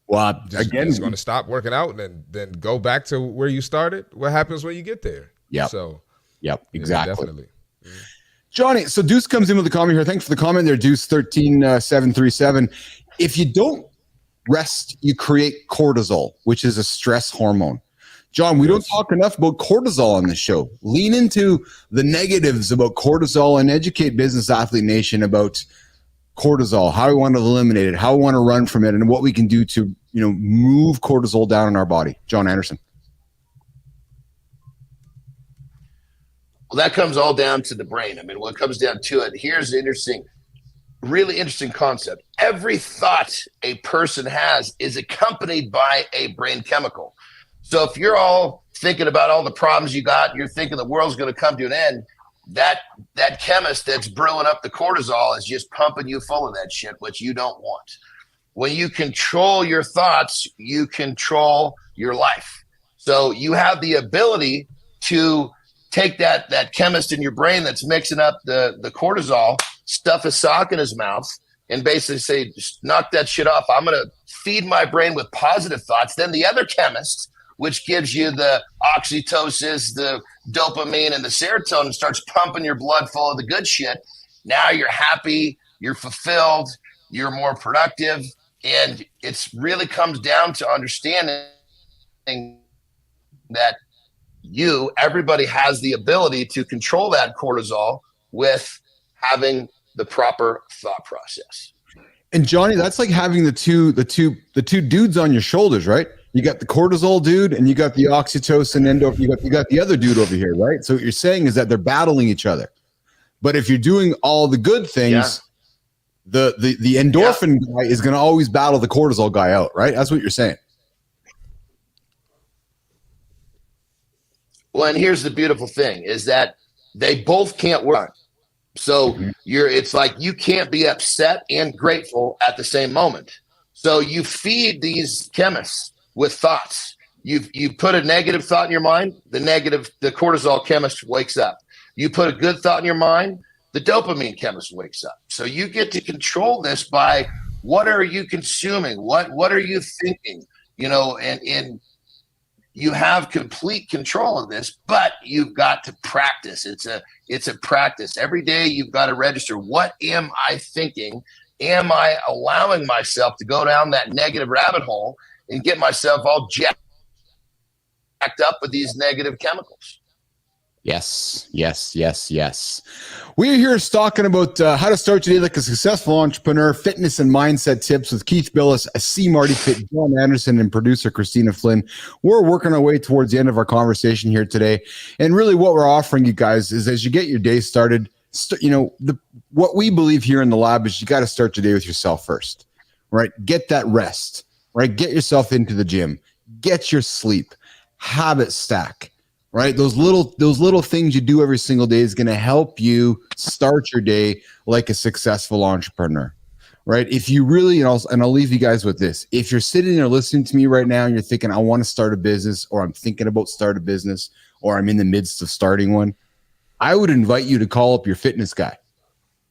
Well, again, it's going to stop working out and then go back to where you started. What happens when you get there? Yeah. So, yep, exactly. Yeah, definitely. Johnny, so Deuce comes in with a comment here. Thanks for the comment there, Deuce 13737. If you don't rest, you create cortisol, which is a stress hormone. John, we don't talk enough about cortisol on this show. Lean into the negatives about cortisol and educate Business Athlete Nation about cortisol, how we want to eliminate it, how we want to run from it, and what we can do to, move cortisol down in our body. John Anderson. Well, that comes all down to the brain. I mean, when it comes down to it, here's the really interesting concept. Every thought a person has is accompanied by a brain chemical. So if you're all thinking about all the problems you got, you're thinking the world's going to come to an end, that chemist that's brewing up the cortisol is just pumping you full of that shit, which you don't want. When you control your thoughts, you control your life. So you have the ability to take that chemist in your brain that's mixing up the cortisol, stuff a sock in his mouth, and basically say, just knock that shit off. I'm going to feed my brain with positive thoughts. Then the other chemist, which gives you the oxytocin, the dopamine, and the serotonin, starts pumping your blood full of the good shit. Now you're happy, you're fulfilled, you're more productive. And it really comes down to understanding that everybody has the ability to control that cortisol with having the proper thought process. And Johnny, that's like having the two dudes on your shoulders, right? You got the cortisol dude and you got the oxytocin you got the other dude over here, right? So what you're saying is that they're battling each other. But if you're doing all the good things, the endorphin guy is going to always battle the cortisol guy out, right? That's what you're saying. Well, and here's the beautiful thing is that they both can't work. So it's like you can't be upset and grateful at the same moment. So you feed these chemists with thoughts. You put a negative thought in your mind, the cortisol chemist wakes up. You put a good thought in your mind, the dopamine chemist wakes up. So you get to control this by what are you consuming? What are you thinking? And you have complete control of this, but you've got to practice. It's a practice. Every day you've got to register. What am I thinking? Am I allowing myself to go down that negative rabbit hole and get myself all jacked up with these negative chemicals? Yes. We're here talking about how to start your day like a successful entrepreneur, fitness and mindset tips with Keith Bilous, C. Marty Fit, John Anderson, and producer Christina Flynn. We're working our way towards the end of our conversation here today. And really what we're offering you guys is as you get your day started, what we believe here in the lab is you got to start your day with yourself first, right? Get that rest, right? Get yourself into the gym, get your sleep, habit stack. Right? Those little things you do every single day is going to help you start your day like a successful entrepreneur. Right? If you really, and I'll leave you guys with this. If you're sitting there listening to me right now and you're thinking, I want to start a business, or I'm thinking about start a business, or I'm in the midst of starting one, I would invite you to call up your fitness guy.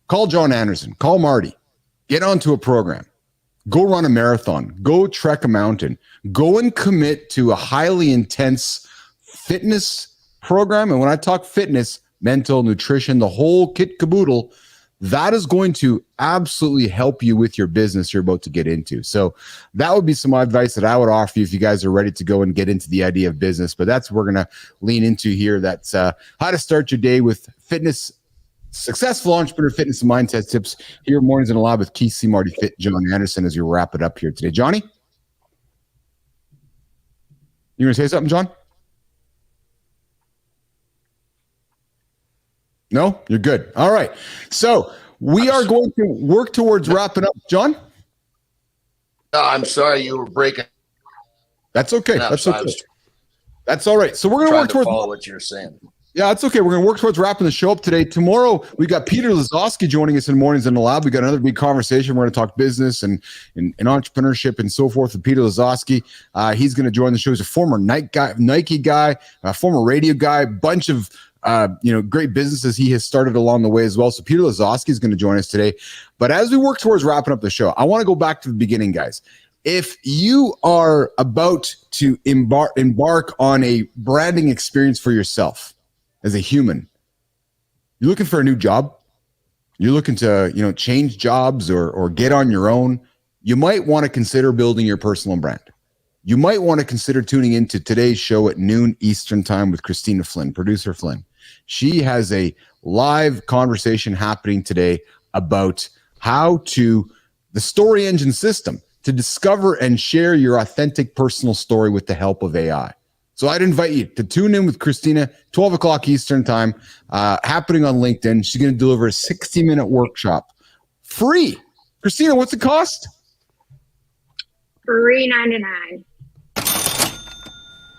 Call John Anderson, call Marty, get onto a program, go run a marathon, go trek a mountain, go and commit to a highly intense fitness program. And when I talk fitness, mental, nutrition, the whole kit caboodle, that is going to absolutely help you with your business you're about to get into. So that would be some advice that I would offer you if you guys are ready to go and get into the idea of business. But that's what we're going to lean into here. That's how to start your day with fitness, successful entrepreneur fitness and mindset tips here Mornings in the Lab with Keith C. Marty Fit, John Anderson, as we wrap it up here today. Johnny? You going to say something, John? No, you're good. All right. So we are going to work towards wrapping up. John? No, I'm sorry you were breaking. That's okay. That's okay. That's all right. So we're going to work towards follow what you're saying. Yeah, that's okay. We're going to work towards wrapping the show up today. Tomorrow, we got Peter Lazowski joining us in Mornings in the Lab. We got another big conversation. We're going to talk business and entrepreneurship and so forth with Peter Lazowski. He's going to join the show. He's a former Nike guy, a former radio guy, bunch of great businesses he has started along the way as well. So Peter Lazowski is going to join us today. But as we work towards wrapping up the show, I want to go back to the beginning, guys. If you are about to embark on a branding experience for yourself as a human, you're looking for a new job, you're looking to, change jobs or get on your own, you might want to consider building your personal brand. You might want to consider tuning into today's show at noon Eastern time with Christina Flynn, producer Flynn. She has a live conversation happening today about the story engine system to discover and share your authentic personal story with the help of AI. So I'd invite you to tune in with Christina, 12 o'clock Eastern time, happening on LinkedIn. She's going to deliver a 60-minute workshop. Free. Christina, what's it cost? $3.99.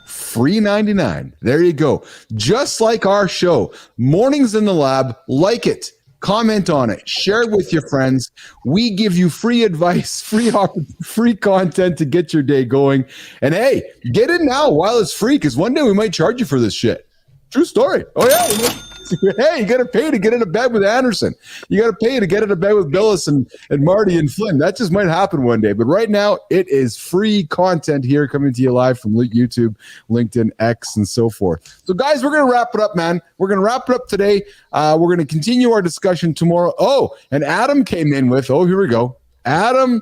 $3.99. There you go. Just like our show, Mornings in the Lab. Like it, comment on it, share it with your friends. We give you free advice, free content to get your day going. And hey, get in now while it's free, because one day we might charge you for this shit. True story. Oh yeah. Hey, you got to pay to get into bed with Anderson. You got to pay to get into bed with Bilous and Marty and Flynn. That just might happen one day. But right now, it is free content here coming to you live from YouTube, LinkedIn, X, and so forth. So, guys, we're going to wrap it up, man. We're going to wrap it up today. We're going to continue our discussion tomorrow. Oh, and Adam came in with, here we go. Adam,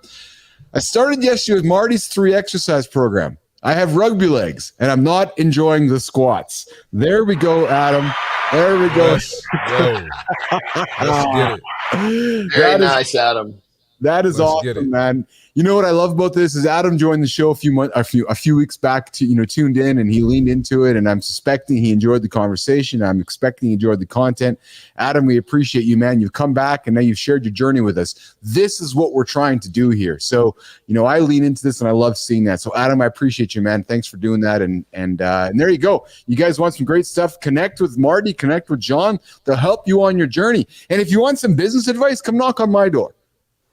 I started yesterday with Marty's 3 exercise program. I have rugby legs, and I'm not enjoying the squats. There we go, Adam. There we go. Let's get it. Very nice, Adam. That is awesome, man. You know what I love about this is Adam joined the show a few weeks back tuned in, and he leaned into it, and I'm suspecting he enjoyed the conversation. I'm expecting he enjoyed the content. Adam, we appreciate you, man. You've come back and now you've shared your journey with us. This is what we're trying to do here. So, I lean into this and I love seeing that. So Adam, I appreciate you, man. Thanks for doing that. And there you go. You guys want some great stuff? Connect with Marty, connect with John. They'll help you on your journey. And if you want some business advice, come knock on my door.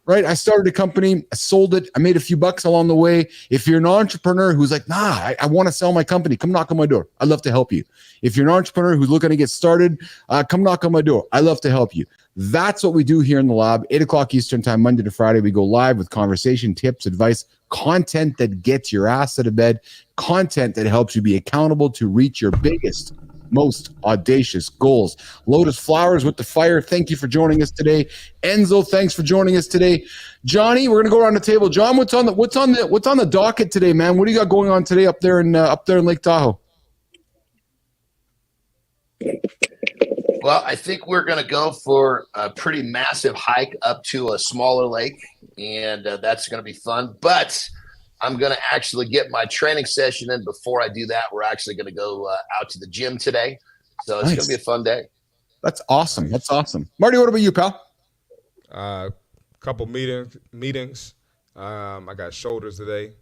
Right? I started a company, I sold it, I made a few bucks along the way. If you're an entrepreneur who's like, I want to sell my company, come knock on my door. I'd love to help you. If you're an entrepreneur who's looking to get started, come knock on my door. I'd love to help you. That's what we do here in the lab. 8 o'clock Eastern time, Monday to Friday. We go live with conversation, tips, advice, content that gets your ass out of bed, content that helps you be accountable to reach your biggest, most audacious goals. Lotus Flowers with the fire. Thank you for joining us today. Enzo, thanks for joining us today. Johnny, we're gonna go around the table. John, what's on the docket today, man? What do you got going on today up there in Lake Tahoe? Well, I think we're going to go for a pretty massive hike up to a smaller lake, and that's going to be fun. But I'm going to actually get my training session in. Before I do that, we're actually going to go out to the gym today. So it's going to be a fun day. That's awesome. That's awesome. Marty, what about you, pal? Couple meetings. I got shoulders today.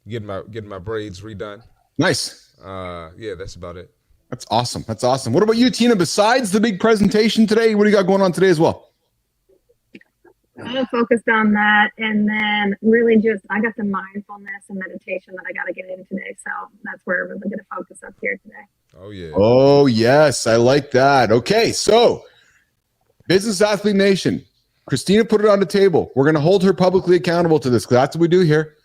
Getting my braids redone. Nice. Yeah, that's about it. That's awesome. That's awesome. What about you, Tina? Besides the big presentation today, what do you got going on today as well? I'm focused on that, and then really I got the mindfulness and meditation that I got to get in today. So that's where I'm really going to focus up here today. Oh, yeah. Oh, yes. I like that. Okay. So Business Athlete Nation, Christina put it on the table. We're going to hold her publicly accountable to this because that's what we do here.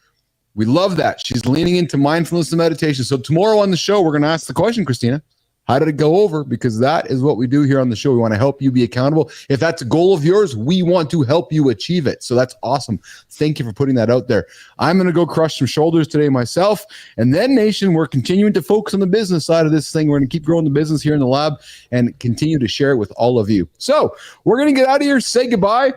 We love that. She's leaning into mindfulness and meditation. So tomorrow on the show, we're going to ask the question, Christina, how did it go over? Because that is what we do here on the show. We want to help you be accountable. If that's a goal of yours, we want to help you achieve it. So that's awesome. Thank you for putting that out there. I'm going to go crush some shoulders today myself. And then, Nation, we're continuing to focus on the business side of this thing. We're going to keep growing the business here in the lab and continue to share it with all of you. So we're going to get out of here, say goodbye.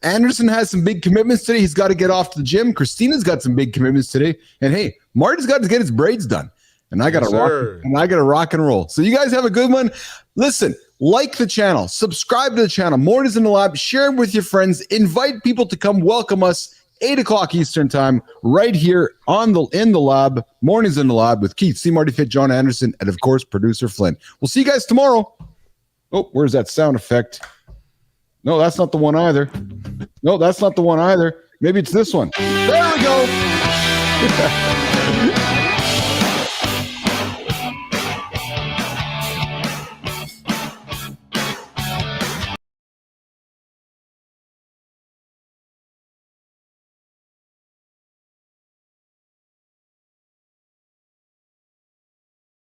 Anderson has some big commitments today. He's got to get off to the gym. Christina's got some big commitments today. And hey, Marty's got to get his braids done. And I got to rock and roll. So you guys have a good one. Listen, like the channel, subscribe to the channel. Mornings in the Lab, share it with your friends, invite people to come welcome us 8 o'clock Eastern time right here in the lab, Mornings in the Lab with Keith, C. Marty Fit, John Anderson, and of course, producer Flynn. We'll see you guys tomorrow. Oh, where's that sound effect? No, that's not the one either. No, that's not the one either. Maybe it's this one. There we go.